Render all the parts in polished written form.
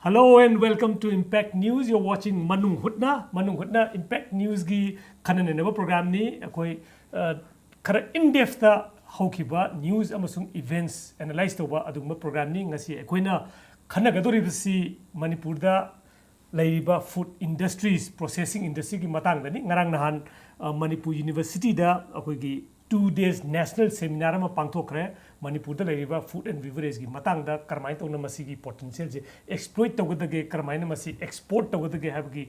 Hello and welcome to Impact News. You're watching Manung Hutna Impact News gi khanan neba program ni akoi khara in depth da haukiba news amasung events analyze toba adugma program ni ngasi akoina khana gadori bisi Manipur da laiba food industries processing industry gi matang da ni ngarang nahan Manipur University da akoi gi 2 days national seminar ama pangthokre Manipur da laiba food and beverage gi matang da karmai tawna masi gi potential je exploit tawgadage karmai na masi export tawgadage have gi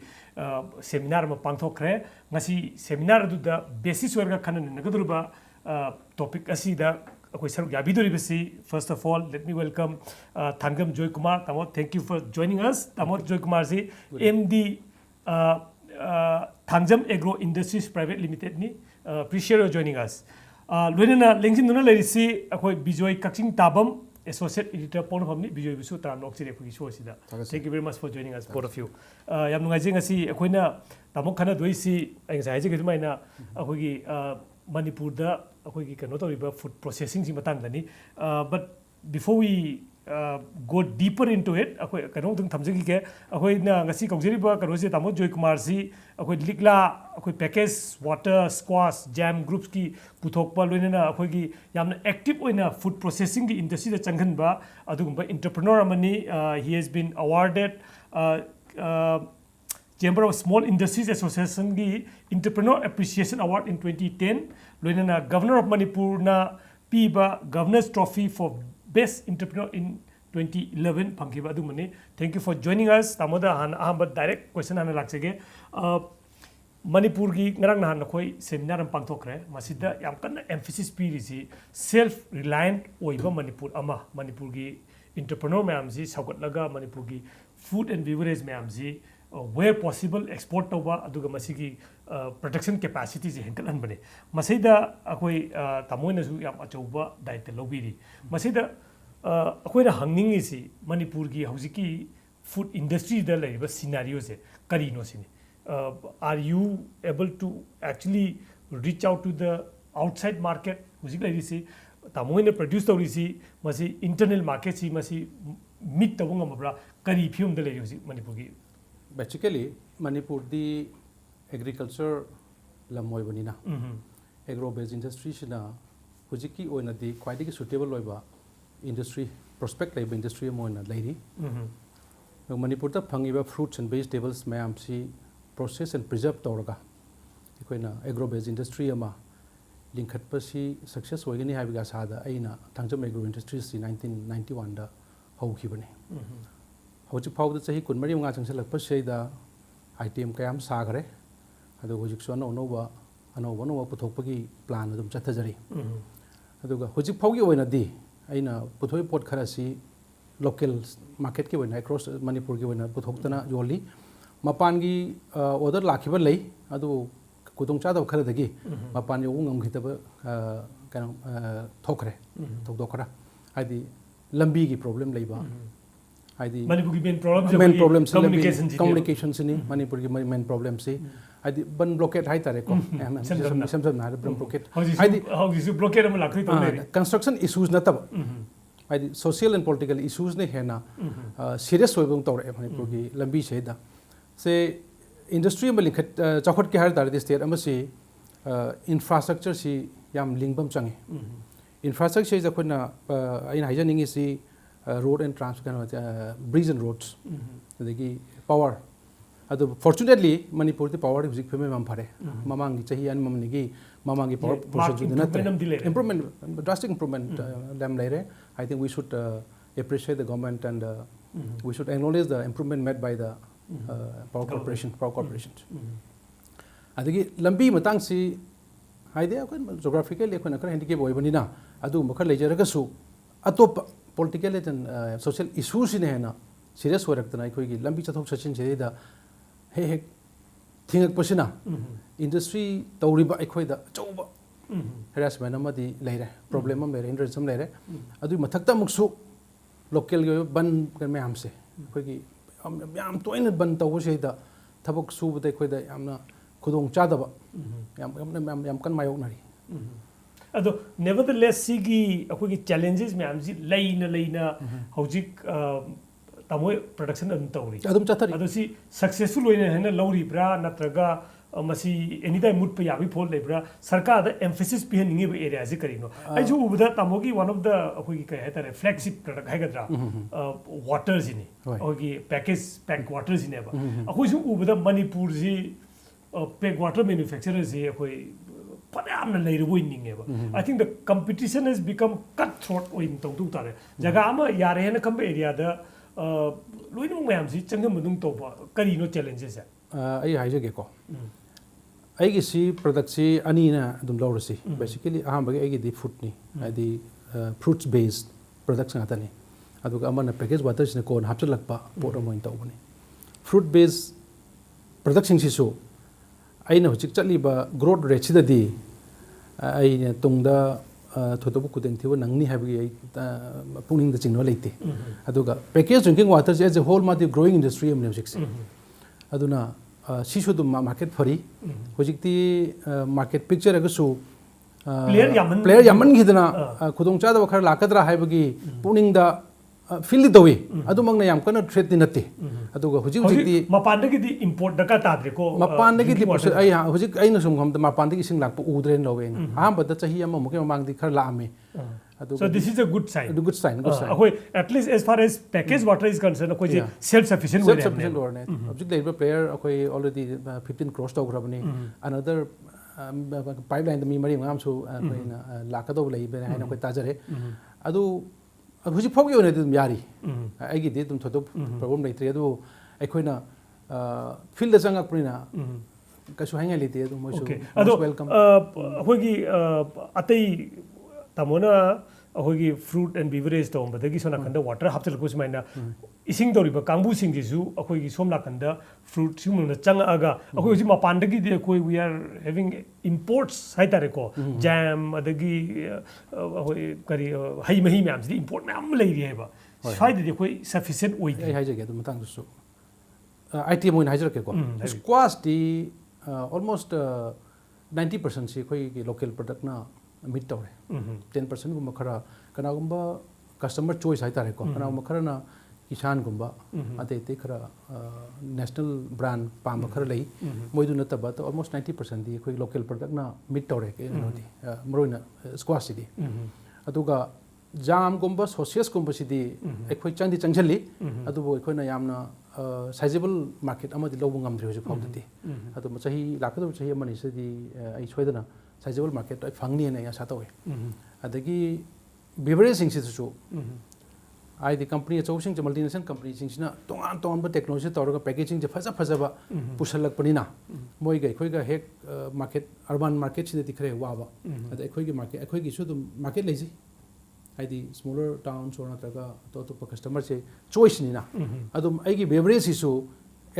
seminar ama pangthokre ngasi seminar du da basis werga khanan nagadurba topic asi da akoi saruk yabidori basi. First of all, let me welcome Thangam Joy Kumar. Tamo, thank you for joining us. Tamo Joy Kumar ji MD Thangam Agro Industries Private Limited ni appreciate you joining us. Loinana lengsin duna lerisi akoi Bijoy Kakching Tabam Associate Editor pon famni Bijoy bisu tam nok sire phugi show sida. Thank you very much for joining us, both of you. Yam nungai jing asi akoina tamok khana doisi ai sai jige dumaina akoi gi Manipur da akoi gi kano toriba food processing si matang dani. But before we go deeper into it, akoi kano dung thamjagi ke akoi na ngasi kaujeriba kano se tamo Joy Kumar si akoi likla akoi package water squash jam groups ki puthokpa loinana akoi gi yamna active oina food processing ki industry da changhanba adugumba entrepreneur amani. He has been awarded Chamber of Small Industries Association gi Entrepreneur Appreciation Award in 2010. Loinana Governor of Manipur na piba Governor's Trophy for Best Entrepreneur in 2011 pangkiba adumani. Thank you for joining us. Tamoda han ahamba direct question hana laksege. Manipur gi ngarang nahan nakoi seminar am pangthokre masida yam kana emphasis pirisi self reliant oiba Manipur ama Manipur gi entrepreneur mayam ji saugatlaga Manipur gi food and beverage mayam ji where possible export tawba aduga masigi production capacity je henkalan bane masida akoi tamoina su yam achauba daita lobiri masida akoi na hangning isi Manipur gi haujiki food industry da laiba scenario je karino sini. Are you able to actually reach out to the outside market? Hujik lai si tamoina produce tawrisi masi internal market si masi meet tawunga mabra kari phium da lai hujik Manipur gi. Basically, Manipur the agriculture lamoy banina. Agro-based industry shina hujiki oina the quite suitable loiba industry prospect labor industry moina lady. Manipur ta phangiba fruits and vegetables mayam si process and preserve tawraga. Ikoina agro-based industry ama linkhatpa si success oigani haibiga sada aina Thangam Agro Industries 1991 da haukhibani. Hojik phau da chahi kunmari nga changsalakpa seida item kayam sagare adu hojik so no puthokpagi plan adum chathajari aduga hojik phau gi oina di aina puthoi pot kharasi local market ki oina across Manipur gi oina puthoktana yoli mapan gi order lakhiba lei adu kudong cha da khara dagi mapan yo ngam khitaba kana thokre thokdokra adi lambi gi problem leiba. Manipur ki main problems communication sini Manipur ki main problems si adi ban blockade hai tare ko samsam na ban blockade how is blockade am lakhi to construction issues na tab adi social and political issues ne hena serious hoibung tore Manipur ki lambi se da se industry ma likhat chakhot ki har tare the state am si infrastructure si yam lingbam changi infrastructure is akhona aina haijaningi si road and bridge and roads power fortunately Manipur the power is phare mamang chahi an mamni mamangi power improvement drastic improvement dam laire. I think we should appreciate the government and we should acknowledge the improvement made by the power corporations adigi lambi matang si idea geographically khona kar handicap oibanina adu makhar leijaraga su atop political and social issues in hena serious warakna ikoi gi lambi chathok sachin se da he thingak pasina industry tawriba ikoi da chauba harassment amadi leire problem am leire hindrance am leire adu mathakta muksu local gi ban kan me hamse ikoi gi yam toina ban taw se da thabak su bada ikoi da yamna khudong chadaba yam kan mayok nari. Nevertheless, sigi akogi challenges me amji laina hojik तामोई production अदुम तौरी अदुम चथरी अदुसी successful होइने हैन लौरिब्रा नत्रगा मसी एनी टाइम मुट पे याबी फोल लेब्रा सरकार द एम्फेसिस पे निंगे एरिया जे करिनो आइजु उबदा तामोगी वन ऑफ द अखोगी कह हेतारे फ्लैगशिप प्रोडक्ट हैगद्रा वाटर जिनी अखोगी पैक वाटर जिने बा अखोइसु उबदा मणिपुर जी पैक वाटर मैन्युफैक्चरर जे अखोई फनामना लेरबोइ निंगेबा I think the competition has become cut throat ओइन तौतु तारे जगह अमा यारे हेन कम एरिया द लोइनो मैम जी चंगम मदुंग तोबा करिनो चैलेंजेस है आई हाइजगे को अगी सी प्रोडक्ट सी अनी ना दुम लौरसी बेसिकली अहम बगे अगी दी फूड नि आदि fruits based products ngata ni aduga amana package water sine kon hapchalakpa pot amoin tawbani fruit based products sing sisu aina hojik chaliba growth rate sidadi aina tungda thotobu kudeng thiwa nangni habgi ai puning da chingno leite aduga package drinking water as a whole ma the growing industry am music aduna sisu dum market fari hojikti market picture agasu player yaman gidana khudong cha da khar lakadra haibagi puning da feel dawi adumang na yam kana threat ni natte aduga hojik hojikti mapan da gi import da ka tadre ko mapan da gi ai hojik aina sum kham da mapan da gi sing lakpa udren lowe ha ba da chahi ama muke mang di khar la ame so this is a good sign good sign at least as far as packaged water is concerned akoi self sufficient or net object labor player akoi already 15 cross to grabani another pipeline the mi mari ngam su akoi lakado lei be haina akoi tajare adu huji phog yone dum yari aigi de dum thodo problem leitre adu akoina field da changak prina kasu hainga lite adu moi su welcome hogi atai tamona ahogi fruit and beverage to badagi sona kanda water hapchal ko smaina ising doriba kangbu sing jisu ahogi somla kanda fruit simuna changa aga ahogi ji mapan dagi de koi we are having imports hai tare ko jam adagi ahogi kari hai mahi myam ji import myam lei ri heba sai de koi sufficient oi ai hai jage dum tang su item moin hajar ke ko squash di almost 90% si koi local product na meet tawre 10% gumba khara kana gumba customer choice hai tare ko kana gumba khara na kisan gumba ate te khara national brand pam khara lei moidu na taba to almost 90% di khoi local product na meet tawre ke no di moroina squash di aduga jam gumba sauces gumba sidi ekhoi changdi changjalli adubo ekhoi na yamna sizable market amadi lobu ngamdri hoju phawdati adu chahi lakadu chahi amani sidi ai soidana sizable market ai phangni na ya satawe adagi beverage sing sisu ai the company chosing multinational company sing sina tongan ba technology tawra packaging je faja ba pusalak panina moi ga khoi ga hek market urban market sida dikhre wa ba ada khoi gi market khoi gi su dum market leji ai the smaller towns or natraga to customer se choice ni na adum ai gi beverage sisu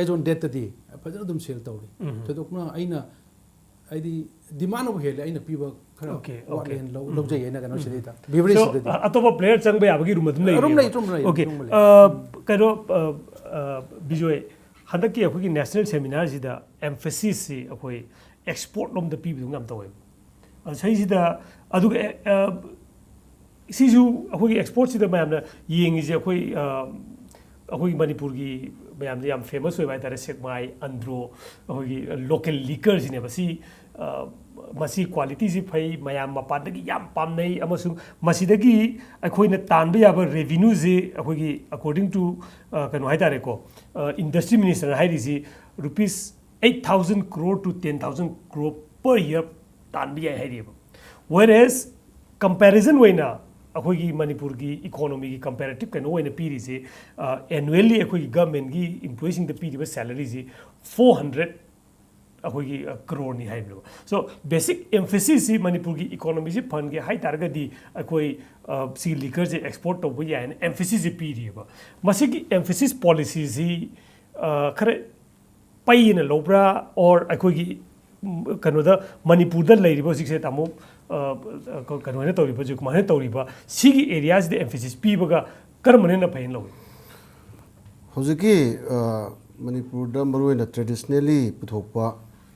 as on date di faja dum sell tawri thedokna aina aidi demand of hele aina piba khara okay low jai ena kana sidita beverage sidita atoba player changba yabagi room adum lei okay karo bijoy handaki akhoi national seminar sida emphasis si akhoi export lom da pibu ngam tawe sai sida adu sisu akhoi export sida mayamna yengi je akhoi manipur gi mayam yam famous hoy bai tare sekmai andro akhoi local liquors ne basi masi quality si phai mayam mapan dagi yam pamnai amasung masidagi akhoi na tanba yaba revenue je akhoi gi according to kanu hai tare ko industry minister hai ri rupees 8,000 crore to 10,000 crore per year tanba hai ri whereas comparison waina अखोगी मणिपुर की economy की comparative कनो ओइना पीरी से annually अखोगी government की एम्प्लॉयीसिंग the Piri salary से 400 अखोगी करोड़ नि हाइबलो so basic emphasis से मणिपुर की इकोनॉमी से फंड के हाई टारगदी अखोई सी लिकर से एक्सपोर्ट तब यान एम्फेसिस से पीरी बा मसी की एम्फेसिस पॉलिसी से खरे पाइन लोब्रा और अखोगी कनोदा मणिपुर द लेरिबो सिक्से तामो कनोने तौरिबो जो कुमाने तौरिबा सिगी एरियाज द एम्फेसिस पीबगा करमने न फाइन लो हौजकी मणिपुर द मरुइना ट्रेडिशनली पुथोकपा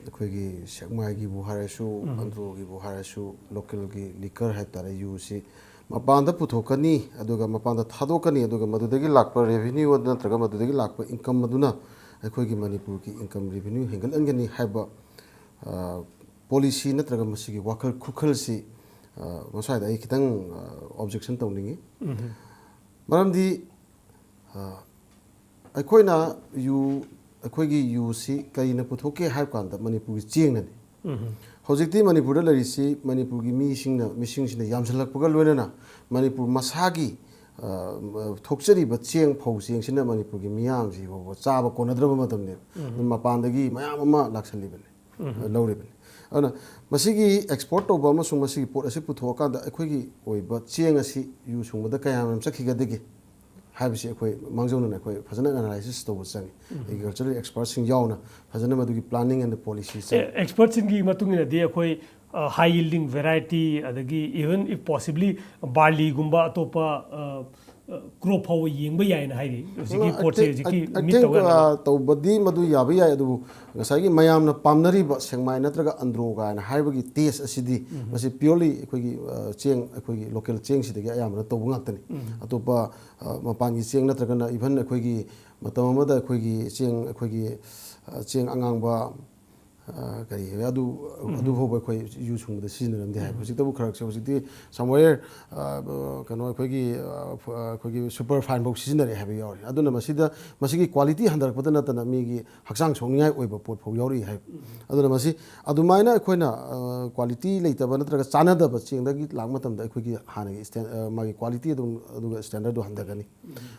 अखोगी सेकमाई की बुहारसु अंद्रो की बुहारसु लोकल की लिकर है तारे यूसी ꯃꯄꯥꯟꯗ ꯄꯨꯊꯣꯛꯀꯅꯤ ꯑꯗꯨꯒ ꯃꯄꯥꯟꯗ ꯊꯥꯗꯣꯛꯀꯅꯤ ꯑꯗꯨꯒ ꯃꯗꯨꯗꯒꯤ ꯂꯥꯛꯄ ꯔꯦꯚꯤꯅ꯭ꯌꯨ ꯅꯠꯇ꯭ꯔꯒ ꯃꯗꯨꯗꯒꯤ ꯂꯥꯛꯄ ꯏꯟꯀꯝ ꯑꯗꯨꯅ ꯑꯩꯈꯣꯏꯒꯤ ꯃꯅꯤꯄꯨꯔꯒꯤ ꯏꯟꯀꯝ ꯔꯦꯚꯤꯅ꯭ꯌꯨ ꯍꯦꯟꯒꯠꯍꯟꯒꯅꯤ ꯍꯥꯏꯕ ꯄꯣꯂꯤꯁꯤ ꯅꯠꯇ꯭ꯔꯒ ꯃꯁꯤꯒꯤ ꯋꯥꯈꯜ ꯈꯨꯈꯜꯁꯤ ꯃꯁ꯭ꯋꯥꯏꯗ ꯑꯩ ꯈꯤꯇꯪ ꯑꯣꯕꯖꯦꯛꯁꯟ ꯇꯧꯅꯤꯡꯉꯤ ꯃꯔꯝꯗꯤ ꯑꯩꯈꯣꯏꯅ ꯑꯩꯈꯣꯏꯒꯤ ꯌꯨꯁꯤ ꯀꯔꯤꯅ ꯄꯨꯊꯣꯛꯀꯦ ꯍꯥꯏꯕ ꯀꯥꯟꯗ ꯃꯅꯤꯄꯨꯔꯒꯤ ꯆꯦꯡꯅꯅꯤ ꯍꯧꯖꯤꯛꯇꯤ ꯃꯅꯤꯄꯨꯔꯗ ꯂꯩꯔꯤꯁꯤ ꯃꯅꯤꯄꯨꯔꯒꯤ ꯃꯤꯁꯤꯡꯁꯤꯅ ꯌꯥꯝꯁꯤꯜꯂꯛꯄꯒ ꯂꯣꯏꯅꯅ ꯃꯅꯤꯄꯨꯔ ꯃꯁꯥꯒꯤ ꯊꯣꯛꯆꯔꯤꯕ ꯆꯦꯡ ꯐꯧ ꯆꯦꯡꯁꯤꯅ ꯃꯅꯤꯄꯨꯔꯒꯤ ꯃꯤꯌꯥꯝꯁꯤ ꯐꯥꯎꯕ ꯆꯥꯕ ꯀꯣꯟꯅꯗ꯭ꯔꯕ ꯃꯇꯝꯅꯦꯕ ꯃꯄꯥꯟꯗꯒꯤ ꯃꯌꯥꯝ ꯑꯃ ꯂꯥꯛꯁꯜꯂꯤꯕꯅꯤ ꯂꯧꯔꯤꯕꯅꯤ ꯑꯗꯨꯅ ꯃꯁꯤꯒꯤ ꯑꯦꯛꯁꯄꯣꯔꯠ ꯇꯧꯕ ꯑꯃꯁꯨꯡ ꯃꯁꯤꯒꯤ ꯄꯣꯠ ꯑꯁꯤ ꯄꯨꯊꯣꯛꯑꯀꯥꯟꯗ ꯑꯩꯈꯣꯏꯒꯤ ꯑꯣꯏꯕ ꯆꯦꯡ ꯑꯁꯤ ꯌꯨ ꯁꯨꯡꯕꯗ ꯀꯌꯥꯝ ꯆꯠꯈꯤꯒꯗꯒꯦ ꯍꯥꯏꯕꯁꯤ ꯑꯩꯈꯣꯏ ꯃꯥꯡꯖꯧꯅꯅ ꯑꯩꯈꯣꯏ ꯐꯖꯅ ꯑꯦꯅꯥꯂꯥꯏꯁꯤꯁ ꯇꯧꯕ ꯆꯪꯉꯤ ꯑꯦꯒ꯭ꯔꯤꯀꯜꯆꯔꯦꯜ ꯑꯦꯛꯁꯄꯔꯠꯁꯤꯡ ꯌꯥꯎꯅ ꯐꯖꯅ ꯃꯗꯨꯒꯤ ꯄ꯭ꯂꯥꯅꯤꯡ ꯑꯦꯟ ꯄꯣꯂꯤꯁꯤ ꯆꯪꯉꯤ ꯑꯦꯛꯁꯄꯔꯠꯁꯤꯡꯒꯤ ꯃꯇꯨꯡ ꯏꯟꯅꯗꯤ ꯑꯩꯈꯣꯏ ꯍꯥꯏ ꯌꯤꯜꯗꯤꯡ ꯚꯦꯔꯥꯏꯇꯤ ꯑꯗꯒꯤ ꯏꯚꯟ ꯏꯐ ꯄꯣꯁꯤꯕꯂꯤ ꯕꯥꯔꯂꯤꯒꯨꯝꯕ ꯑꯇꯣꯞꯄ ꯀ꯭ꯔꯣꯞ ꯐꯥꯎꯕ ꯌꯦꯡꯕ ꯌꯥꯏꯅ ꯍꯥꯏꯔꯤ ꯍꯧꯖꯤꯛꯀꯤ ꯄꯣꯠꯁꯦ ꯍꯧꯖꯤꯛꯀꯤ ꯃꯤꯠ ꯇꯧꯒꯥꯟꯗ ꯇꯧꯕꯗꯤ ꯃꯗꯨ ꯌꯥꯕ ꯌꯥꯏ ꯑꯗꯨꯕꯨ ꯉꯁꯥꯏꯒꯤ ꯃꯌꯥꯝꯅ ꯄꯥꯝꯅꯔꯤꯕ ꯁꯦꯡꯃꯥꯏ ꯅꯠꯇ꯭ꯔꯒ ꯑꯟꯗ꯭ꯔꯣ ꯀꯥꯏꯅ ꯍꯥꯏꯕꯒꯤ ꯇꯦꯁ ꯑꯁꯤꯗꯤ ꯃꯁꯤ ꯄꯤꯌꯣꯔꯂꯤ ꯑꯩꯈꯣꯏꯒꯤ ꯆꯦꯡ ꯑꯩꯈꯣꯏꯒꯤ ꯂꯣꯀꯦꯜ ꯆꯦꯡꯁꯤꯗꯒꯤ ꯑꯌꯥꯝꯕꯅ ꯇꯧꯕ ꯉꯥꯛꯇꯅꯤ ꯑꯇꯣꯞꯄ ꯃꯄꯥꯟꯒꯤ ꯆꯦꯡ ꯅꯠꯇ꯭ꯔꯒꯅ ꯏꯚꯟ ꯑꯩꯈꯣꯏꯒꯤ ꯃꯇꯝ ꯑꯃꯗ ꯑꯩꯈꯣꯏꯒꯤ ꯆꯦꯡ ꯑꯉꯥꯡꯕ ꯀꯔꯤ ꯑꯗꯨ ꯐꯥꯎꯕ ꯑꯩꯈꯣꯏ ꯌꯨ ꯁꯨꯡꯕꯗ ꯁꯤꯖꯤꯟꯅꯔꯝꯗꯦ ꯍꯥꯏꯕ ꯍꯧꯖꯤꯛꯇꯕꯨ ꯈꯔꯁꯦ ꯍꯧꯖꯤꯛꯇꯤ ꯁꯝꯋꯦꯌꯔ ꯀꯩꯅꯣ ꯑꯩꯈꯣꯏꯒꯤ ꯁꯨꯄꯔ ꯐꯥꯏꯟ ꯐꯥꯎ ꯁꯤꯖꯤꯟꯅꯔꯛꯑꯦ ꯍꯥꯏꯕ ꯌꯥꯎꯔꯤ ꯑꯗꯨꯅ ꯃꯁꯤꯒꯤ ꯀ꯭ꯋꯥꯂꯤꯇꯤ ꯍꯟꯊꯔꯛꯄꯗ ꯅꯠꯇꯅ ꯃꯤꯒꯤ ꯍꯛꯆꯥꯡ ꯁꯣꯛꯅꯤꯡꯉꯥꯏ ꯑꯣꯏꯕ ꯄꯣꯠ ꯐꯥꯎ ꯌꯥꯎꯔꯛꯏ ꯍꯥꯏꯕ ꯑꯗꯨꯅ ꯑꯗꯨꯃꯥꯏꯅ ꯑꯩꯈꯣꯏꯅ ꯀ꯭ꯋꯥꯂꯤꯇꯤ ꯂꯩꯇꯕ ꯅꯠꯇ꯭ꯔꯒ ꯆꯥꯟꯅꯗꯕ ꯆꯦꯡꯗꯒꯤ ꯂꯥꯛꯄ ꯃꯇꯝꯗ ꯑꯩꯈꯣꯏꯒꯤ ꯍꯥꯟꯅꯒꯤ ꯃꯥꯒꯤ ꯀ꯭ꯋꯥꯂꯤꯇꯤ ꯑꯗꯨꯒ ꯁ꯭ꯇꯦꯟꯗꯔꯗꯣ ꯍꯟꯊꯒꯅꯤ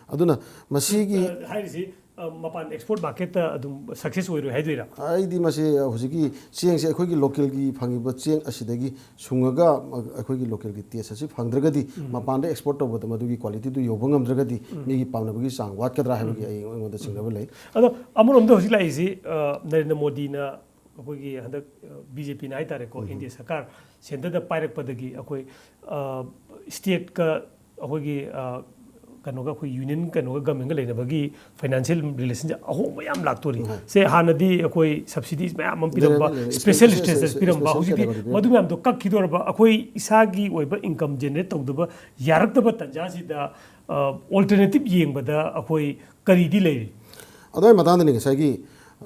ꯑꯗꯨꯅ ꯃꯁꯤꯒꯤ ꯍꯥꯏꯔꯤꯁꯤ ꯃꯄꯥꯟ ꯑꯦꯛꯁꯄꯣꯔꯠ ꯃꯥꯔꯀꯦꯠꯇ ꯑꯗꯨꯝ ꯁꯛꯁꯦꯁ ꯑꯣꯏꯔꯣꯏ ꯍꯥꯏꯗꯣꯏꯔꯥ ꯑꯩꯗꯤ ꯃꯁꯤ ꯍꯧꯖꯤꯛꯀꯤ ꯆꯦꯡꯁꯦ ꯑꯩꯈꯣꯏꯒꯤ ꯂꯣꯀꯦꯜꯒꯤ ꯐꯪꯉꯤꯕ ꯆꯦꯡ ꯑꯁꯤꯗꯒꯤ ꯁꯨꯡꯉꯒ ꯑꯩꯈꯣꯏꯒꯤ ꯂꯣꯀꯦꯜꯒꯤ ꯇꯦꯁ ꯑꯁꯤ ꯐꯪꯗ꯭ꯔꯒꯗꯤ ꯃꯄꯥꯟꯗ ꯑꯦꯛꯁꯄꯣꯔꯠ ꯇꯧꯕꯗ ꯃꯗꯨꯒꯤ ꯀ꯭ꯋꯥꯂꯤꯇꯤꯗꯨ ꯌꯧꯕ ꯉꯝꯗ꯭ꯔꯒꯗꯤ ꯃꯤꯒꯤ ꯄꯥꯝꯅꯕꯒꯤ ꯆꯥꯡ ꯋꯥꯠꯀꯗ꯭ꯔꯥ ꯍꯥꯏꯕꯒꯤ ꯑꯩꯉꯣꯟꯗ ꯆꯤꯡꯅꯕ ꯂꯩ ꯑꯗꯣ ꯑꯃꯔꯣꯝꯗ ꯍꯧꯖꯤꯛ ꯂꯥꯛꯏꯁꯤ ꯅꯔꯦꯟꯗ꯭ꯔ ꯃꯣꯗꯤꯅ ꯑꯩꯈꯣꯏꯒꯤ ꯍꯟꯗꯛ ꯕꯤ ꯖꯦ ꯄꯤꯅ ꯍꯥꯏꯇꯥꯔꯦꯀꯣ ꯏꯟꯗꯤꯌꯥ ꯁꯔꯀꯥꯔ ꯁꯦꯟꯇꯔꯗ ꯄꯥꯏꯔꯛꯄꯗꯒꯤ ꯑꯩꯈꯣꯏ ꯁ꯭ꯇꯦꯠꯀ ꯑꯩꯈꯣꯏꯒꯤ ꯀꯩꯅꯣꯒ ꯑꯩꯈꯣꯏ ꯌꯨꯅꯤꯌꯟ ꯀꯩꯅꯣꯒ ꯒꯃꯦꯟꯒ ꯂꯩꯅꯕꯒꯤ ꯐꯥꯏꯅꯥꯟꯁꯤꯌꯦꯜ ꯔꯤꯂꯦꯁꯟꯁꯦ ꯑꯍꯣꯡꯕ ꯌꯥꯝ ꯂꯥꯛꯇꯣꯔꯤ ꯁꯦ ꯍꯥꯟꯅꯗꯤ ꯑꯩꯈꯣꯏ ꯁꯕꯁꯤꯗꯤꯁ ꯃꯌꯥꯝ ꯑꯃ ꯄꯤꯔꯝꯕ ꯁ꯭ꯄꯦꯁꯦꯜ ꯁ꯭ꯇꯦꯇꯁ ꯄꯤꯔꯝꯕ ꯍꯧꯖꯤꯛꯇꯤ ꯃꯗꯨ ꯃꯌꯥꯝꯗꯣ ꯀꯛꯈꯤꯗꯣꯔꯕ ꯑꯩꯈꯣꯏ ꯏꯁꯥꯒꯤ ꯑꯣꯏꯕ ꯏꯟꯀꯝ ꯖꯦꯅꯔꯦꯠ ꯇꯧꯗꯕ ꯌꯥꯔꯛꯇꯕ ꯇꯥꯟꯖꯥꯁꯤꯗ ꯑꯣꯜꯇꯔꯅꯦꯇꯤꯞ ꯌꯦꯡꯕꯗ ꯑꯩꯈꯣꯏ ꯀꯔꯤꯗꯤ ꯂꯩꯔꯤ ꯑꯗꯨꯒꯤ ꯃꯇꯥꯡꯗꯅꯤ ꯉꯁꯥꯏꯒꯤ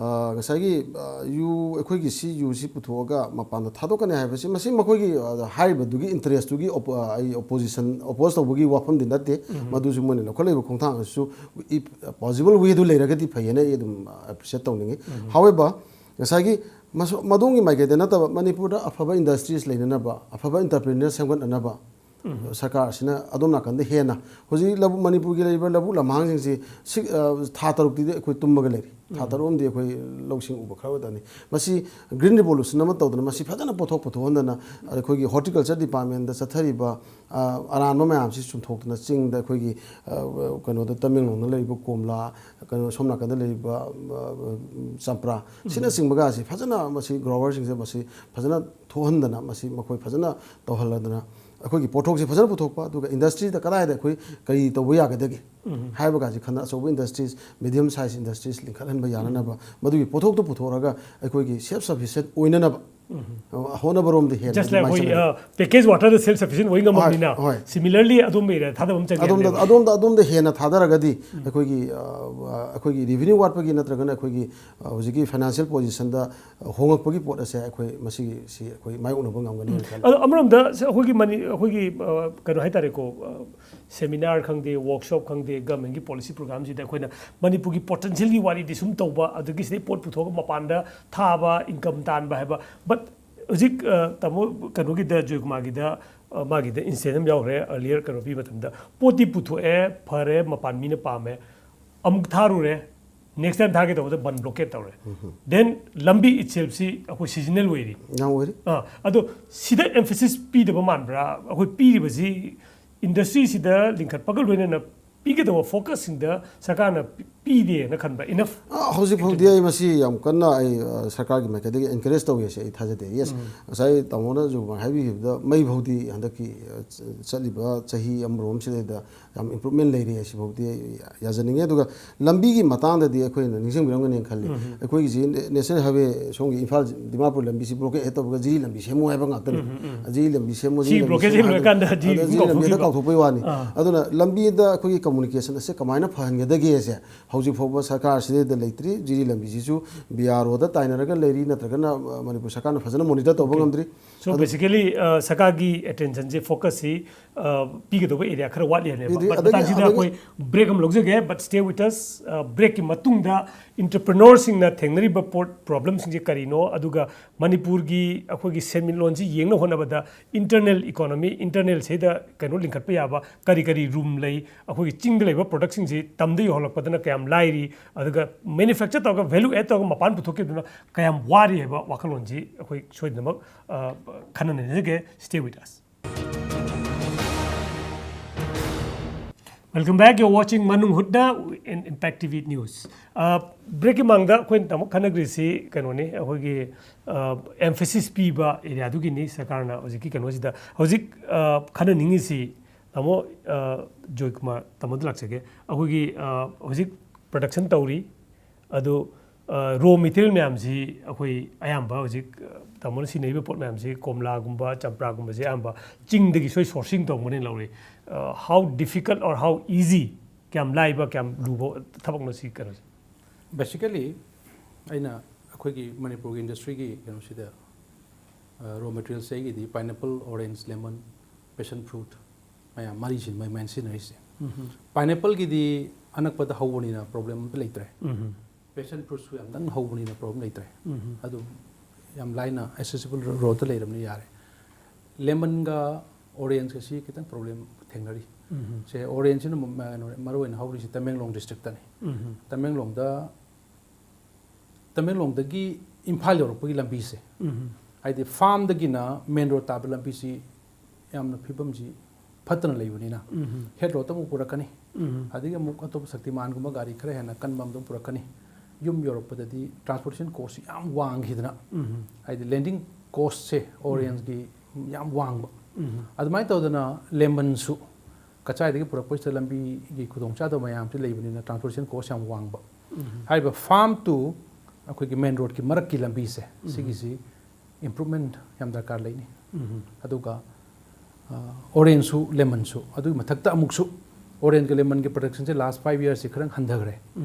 ꯑꯩꯈꯣꯏꯒꯤ ꯌꯨꯁꯤ ꯄꯨꯊꯣꯛꯑꯒ ꯃꯄꯥꯟꯗ ꯊꯥꯗꯣꯛꯀꯅꯤ ꯍꯥꯏꯕꯁꯤ ꯃꯁꯤ ꯃꯈꯣꯏꯒꯤ ꯍꯥꯏꯔꯤꯕꯗꯨꯒꯤ ꯏꯟꯇꯔꯦꯁꯇꯨꯒꯤ ꯑꯩ ꯑꯣꯄꯣꯖ ꯇꯧꯕꯒꯤ ꯋꯥꯐꯝꯗꯤ ꯅꯠꯇꯦ ꯃꯗꯨꯁꯨ ꯃꯣꯏꯅ ꯂꯧꯈꯠꯂꯤꯕ ꯈꯣꯡꯊꯥꯡ ꯑꯁꯤꯁꯨ ꯄꯣꯖꯤꯕꯜ ꯋꯦꯗꯨ ꯂꯩꯔꯒꯗꯤ ꯐꯩꯌꯦꯅ ꯑꯩ ꯑꯗꯨꯝ ꯑꯦꯄ꯭ꯔꯤꯁꯤꯌꯦꯠ ꯇꯧꯅꯤꯡꯉꯤ ꯍꯥꯎꯋꯦꯕ ꯉꯁꯥꯏꯒꯤ ꯃꯗꯣꯝꯒꯤ ꯃꯥꯏꯀꯩꯗ ꯅꯠꯇꯕ ꯃꯅꯤꯄꯨꯔꯗ ꯑꯐꯕ ꯏꯟꯗꯁꯇ꯭ꯔꯤꯁ ꯂꯩꯅꯅꯕ ꯑꯐꯕ ꯏꯟꯇꯔꯄ꯭ꯔꯤꯅꯔ ꯁꯦꯝꯒꯠꯅꯅꯕ ꯁꯔꯀꯥꯔ ꯑꯁꯤꯅ ꯑꯗꯣꯝ ꯅꯥꯀꯟꯗ ꯍꯦꯟꯅ ꯍꯧꯖꯤꯛ ꯃꯅꯤꯄꯨꯔꯒꯤ ꯂꯩꯔꯤꯕ ꯂꯧꯕꯨꯛ ꯂꯝꯍꯥꯡꯁꯤꯡꯁꯤ ꯊꯥ 6ꯇꯤ ꯑꯩꯈꯣই ꯇꯨꯝꯃꯒ ꯂꯩꯔꯤ ꯊꯥ 6 ꯑꯃꯗꯤ ꯑꯩꯈꯣꯏ ꯂꯧꯁꯤꯡ ꯎꯕ ꯈꯔꯗꯅꯤ ꯃꯁꯤ ꯒ꯭ꯔꯤꯟ ꯔꯤꯚꯣꯂꯨꯁꯟ ꯑꯃ ꯇꯧꯗꯅ ꯃꯁꯤ ꯐꯖꯅ ꯄꯨꯊꯣꯛꯍꯟꯗꯅ ꯑꯩꯈꯣꯏꯒꯤ ꯍꯣꯔꯇꯤꯀꯜꯆꯔ ꯗꯤꯄꯥꯔꯠꯃꯦꯟꯇ ꯆꯠꯊꯔꯤꯕ ꯑꯔꯥꯟꯕ ꯃꯌꯥꯝꯁꯤ ꯆꯨꯝꯊꯣꯛꯇꯅ ꯆꯤꯡꯗ ꯑꯩꯈꯣꯏꯒꯤ ꯀꯩꯅꯣꯗ ꯇꯃꯦꯡꯂꯣꯡꯗ ꯂꯩꯔꯤꯕ ꯀꯣꯝꯂꯥ ꯀꯩꯅꯣ ꯁꯣꯝ ꯅꯥꯀꯟꯗ ꯂꯩꯔꯤꯕ ꯆꯝꯄ꯭ꯔꯥ ꯁꯤꯅꯆꯤꯡꯕꯒꯁꯤ ꯐꯖꯅ ꯃꯁꯤ ꯒ꯭ꯔꯣꯋꯔꯁꯤꯡꯁꯦ ꯃꯁꯤ ꯐꯖꯅ ꯊꯣꯛꯍꯟꯗꯅ ꯃꯁꯤ ꯃꯈꯣꯏ ꯐꯖꯅ ꯇꯧꯍꯜꯂꯗꯅ ꯑꯩꯈꯣꯏꯒꯤ ꯄꯣꯠꯊꯣꯛꯁꯤ ꯐꯖꯅ ꯄꯨꯊꯣꯛꯄ ꯑꯗꯨꯒ ꯏꯟꯗꯁꯇ꯭ꯔꯤꯗ ꯀꯗꯥꯏꯗ ꯑꯩꯈꯣꯏ ꯀꯔꯤ ꯇꯧꯕ ꯌꯥꯒꯗꯒꯦ ꯍꯥꯏꯕꯒꯁꯤ ꯈꯟꯅ ꯑꯆꯧꯕ ꯏꯟꯗꯁꯇ꯭ꯔꯤꯁ ꯃꯤꯗꯤꯌꯝ ꯁꯥꯏꯖ ꯏꯟꯗꯁꯇ꯭ꯔꯤꯁ ꯂꯤꯡꯈꯠꯍꯟꯕ ꯌꯥꯅꯅꯕ ꯃꯗꯨꯒꯤ ꯄꯣꯠꯊꯣꯛꯇꯨ ꯄꯨꯊꯣꯛꯑꯒ ꯑꯩꯈꯣꯏꯒꯤ ꯁꯦꯜꯐ ꯁꯐꯤꯁꯤꯌꯦꯟ ꯑꯣꯏꯅꯅꯕ ꯍꯣꯠꯅꯕꯔꯣꯝꯗ ꯍꯦꯟꯅ ꯖꯁ ꯂꯥꯏꯛ ꯑꯩꯈꯣꯏ ꯄꯦꯀꯦꯖ ꯋꯥꯇꯔꯗ ꯁꯦꯜꯐ ꯁꯐꯤꯁꯤꯌꯦꯟ ꯑꯣꯏ ꯉꯝꯃꯕꯅꯤꯅ ꯁꯤꯃꯤꯂꯔꯂꯤ ꯑꯗꯣꯝꯕ ꯑꯦꯔꯤꯌꯥ ꯊꯥꯗꯕ ꯑꯃ ꯆꯪꯉꯦ ꯑꯗꯣꯝꯗ ꯍꯦꯟꯅ ꯊꯥꯗꯔꯒꯗꯤ ꯑꯩꯈꯣꯏꯒꯤ ꯔꯤꯚꯤꯅ꯭ꯌꯨ ꯋꯥꯠꯄꯒꯤ ꯅꯠꯇ꯭ꯔꯒꯅ ꯑꯩꯈꯣꯏꯒꯤ ꯍꯧꯖꯤꯛꯀꯤ ꯐꯥꯏꯅꯥꯟꯁꯤꯌꯦꯜ ꯄꯣꯖꯤꯁꯟꯗ ꯍꯣꯡꯉꯛꯄꯒꯤ ꯄꯣꯠ ꯑꯁꯦ ꯑꯩꯈꯣꯏ ꯃꯁꯤꯒꯤꯁꯤ ꯑꯩꯈꯣꯏ ꯃꯥꯌꯣꯛꯅꯕ ꯉꯝꯒꯅꯤ ꯍꯥꯏꯅ ꯈꯜꯂꯤ ꯑꯗꯣ ꯑꯃꯔꯣꯝꯗ ꯑꯩꯈꯣꯏꯒꯤ ꯀꯩꯅꯣ ꯍꯥꯏꯇꯥꯔꯦꯀꯣ ꯁꯦꯃꯤꯅꯥꯔ ꯈꯪꯗꯦ ꯋꯥꯔꯛꯁꯣꯞ ꯈꯪꯗꯦ ꯒꯚꯔꯟꯃꯦꯟꯠꯒꯤ ꯄꯣꯂꯤꯁꯤ ꯄ꯭ꯔꯣꯒ꯭ꯔꯥꯝꯁꯤꯗ ꯑꯩꯈꯣꯏꯅ ꯃꯅꯤꯄꯨꯔꯒꯤ ꯄꯣꯇꯦꯟꯁꯤꯌꯦꯜꯒꯤ ꯋꯥꯔꯤꯗꯤ ꯁꯨꯝ ꯇꯧꯕ ꯑꯗꯒꯤ ꯁꯤꯗꯩ ꯄꯣꯠ ꯄꯨꯊꯣꯛꯑꯒ ꯃꯄꯥꯟꯗ ꯊꯥꯕ ꯏꯟꯀꯝ ꯇꯥꯟꯕ ꯍꯥꯏꯕ ꯕꯠ ꯍꯧꯖꯤꯛ ꯇꯥꯃꯣ ꯀꯩꯅꯣꯒꯤꯗ ꯖꯣꯏꯀꯨꯃꯥꯔꯒꯤꯗ ꯃꯥꯒꯤꯗ ꯏꯟꯁꯤꯗꯦꯟꯠ ꯑꯃ ꯌꯥꯎꯈ꯭ꯔꯦ ꯑꯔꯂꯤꯌꯔ ꯀꯩꯅꯣ ꯄꯤꯕ ꯃꯇꯝꯗ ꯄꯣꯠꯇꯤ ꯄꯨꯊꯣꯛꯑꯦ ꯐꯔꯦ ꯃꯄꯥꯟ ꯃꯤꯅ ꯄꯥꯝꯃꯦ ꯑꯃꯨꯛ ꯊꯥꯔꯨꯔꯦ ꯅꯦꯛꯁ ꯇꯥꯏꯝ ꯊꯥꯒꯦ ꯇꯧꯕꯗ ꯕꯟ ꯕ꯭ꯂꯣꯀꯦꯠ ꯇꯧꯔꯦ ꯗꯦꯟ ꯂꯝꯕꯤ ꯏꯠꯁꯦꯜꯐꯁꯤ ꯑꯩꯈꯣꯏ ꯁꯤꯖꯅꯦꯜ ꯑꯣꯏꯔꯤ ꯌꯥꯝ ꯑꯣꯏꯔꯤ ꯑꯗꯣ ꯁꯤꯗ ꯑꯦꯝꯐꯦꯁꯤꯁ ꯄꯤꯗꯕ ꯃꯥꯟꯕ꯭ꯔꯥ ꯑꯩꯈꯣꯏ ꯄꯤꯔꯤꯕꯁꯤ ꯏꯟꯗꯁꯇ꯭ꯔꯤꯁꯤꯗ ꯂꯤꯡꯈꯠꯄꯒ ꯂꯣꯏꯅꯅ ꯄꯤꯒꯗꯕ ꯐꯣꯀꯁꯁꯤꯡꯗ ꯁꯔꯀꯥꯔꯅ पीदे ना खनबा इनफ हौजिक फौदी आई मसी याम कन्ना आई सरकार की माइकदे एनकरेज तौये से थाजदे यस असai तमोना जो हाइबी द मई भौदी हंदकी चलिबा चाही अमरोम से द याम इंप्रूवमेंट लेरी ऐसी भौदी याजनिंगे दुगा लंबी की मतंग ददी अखोय निसिंग बिरंगने खल्ली अखोय जी नेशनल हाईवे सोंग इम्फाल दिमापुर लंबी सी ब्लॉकेज एतबगा जी लंबी सेमो हाइबा गातन जी लंबी सेमो जी ब्लॉकेज लोकांदा जी लंबी दा काउथोपै वानी अदुना लंबी दा अखोय कम्युनिकेशन से कमायना फहनगदगे से हौजिक फौबा सरकार से द लेत्री जी लंबी सिसु बीआरओ दा ताइनरगा लेरी नत्रगना मणिपुर सरकार फजना मॉनिटर तौबा गमद्री so basically सरकार की attention से focus से पीके तो एरिया खर वाली है but ताजिदा कोई ब्रेक हम लोग जगह but stay with us break की मतुंग दा entrepreneur सिंग ना थेंगनरी बपोर्ट प्रॉब्लम सिंग जे करिनो अदुगा मणिपुर की अखोई की सेमिलोन जी येंगनो होना बदा इंटरनल इकोनॉमी इंटरनल से दा कनो लिंकट पे याबा करी करी रूम लई अखोई की चिंग लेबा प्रोडक्ट सिंग जे तमदे होलक पदना कयाम लाइरी अदुगा मैन्युफैक्चर तौगा वैल्यू एड तौगा मपान पुथोके दुना कयाम वारी है वाखलोन जी अखोई सोइदनमक खनने जगह stay with us. Welcome back. You're watching Manung Hutna in Impact TV News. Breaking mangda kwen tamu khanagri si kanone ahogi emphasis pi ba area du gini sakarna hojiki kano sida hojik khana ningi si tamo joikma tamo laksage ahogi hojik production tauri adu raw material myam si ahoi ayamba hojik तमोन सी नहीं pot ma'am से कोमला गुम्बा चंपरा गुम्बा से आंबा चिंग दगी सोई sourcing तो मने लौरे how difficult और हाउ इजी क्याम लाइबा क्याम लुबो थबक न सी करो बेसिकली आइना अखोई की मणिपुर की इंडस्ट्री की कनो सिदा रॉ मटेरियल से की दी pineapple orange lemon passion fruit माया मारी सिन माय मेंशन से पाइनएप्पल की दी अनक पद हौबनी ना प्रॉब्लम पे लेतरे पैशन फ्रूट सु याम हौबनी ना प्रॉब्लम लेतरे अदु याम लाइना एक्सेसिबल रोड ले रमनी यारे लेमन का ऑरेंज का सी कितन प्रॉब्लम थेंगरी से ऑरेंज न मरो इन हाउरी से तमेंगलोंग डिस्ट्रिक्ट तने तमेंगलोंग दगी इम्फाल योरपगी लंबी से आइदि फार्म दगी ना मेन रोड ताब लंबी सी याम फिबम जी फतन लेबनी ना हेड रोड तमु पुरकनी आदिगे मुक अतोप शक्तिमान गुमा गाड़ी खरे है ना कनबम दम पुरकनी यूम यूरोपदी ट्रांसपोर्टेशन कॉस्ट याम वांगीदना आइदि लैंडिंग कॉस्ट से ऑरेंज की याम वांग अदमाय तौदना लेमन सु कचाइदगी पुरपैस लंबी की खुदोंग चादो मयाम ते लेबनिना ट्रांसपोर्टेशन कॉस्ट याम वांग हाइबा फार्म टू अखोई की मेन रोड की मरक की लंबी से सिगिसी इंप्रूवमेंट याम दरकार लेनी अदुगा ऑरेंज सु लेमन सु अदु मथक्ता अमुक सु ऑरेंज के लेमन के प्रोडक्शन से लास्ट 5 years से खरंग हंधगरे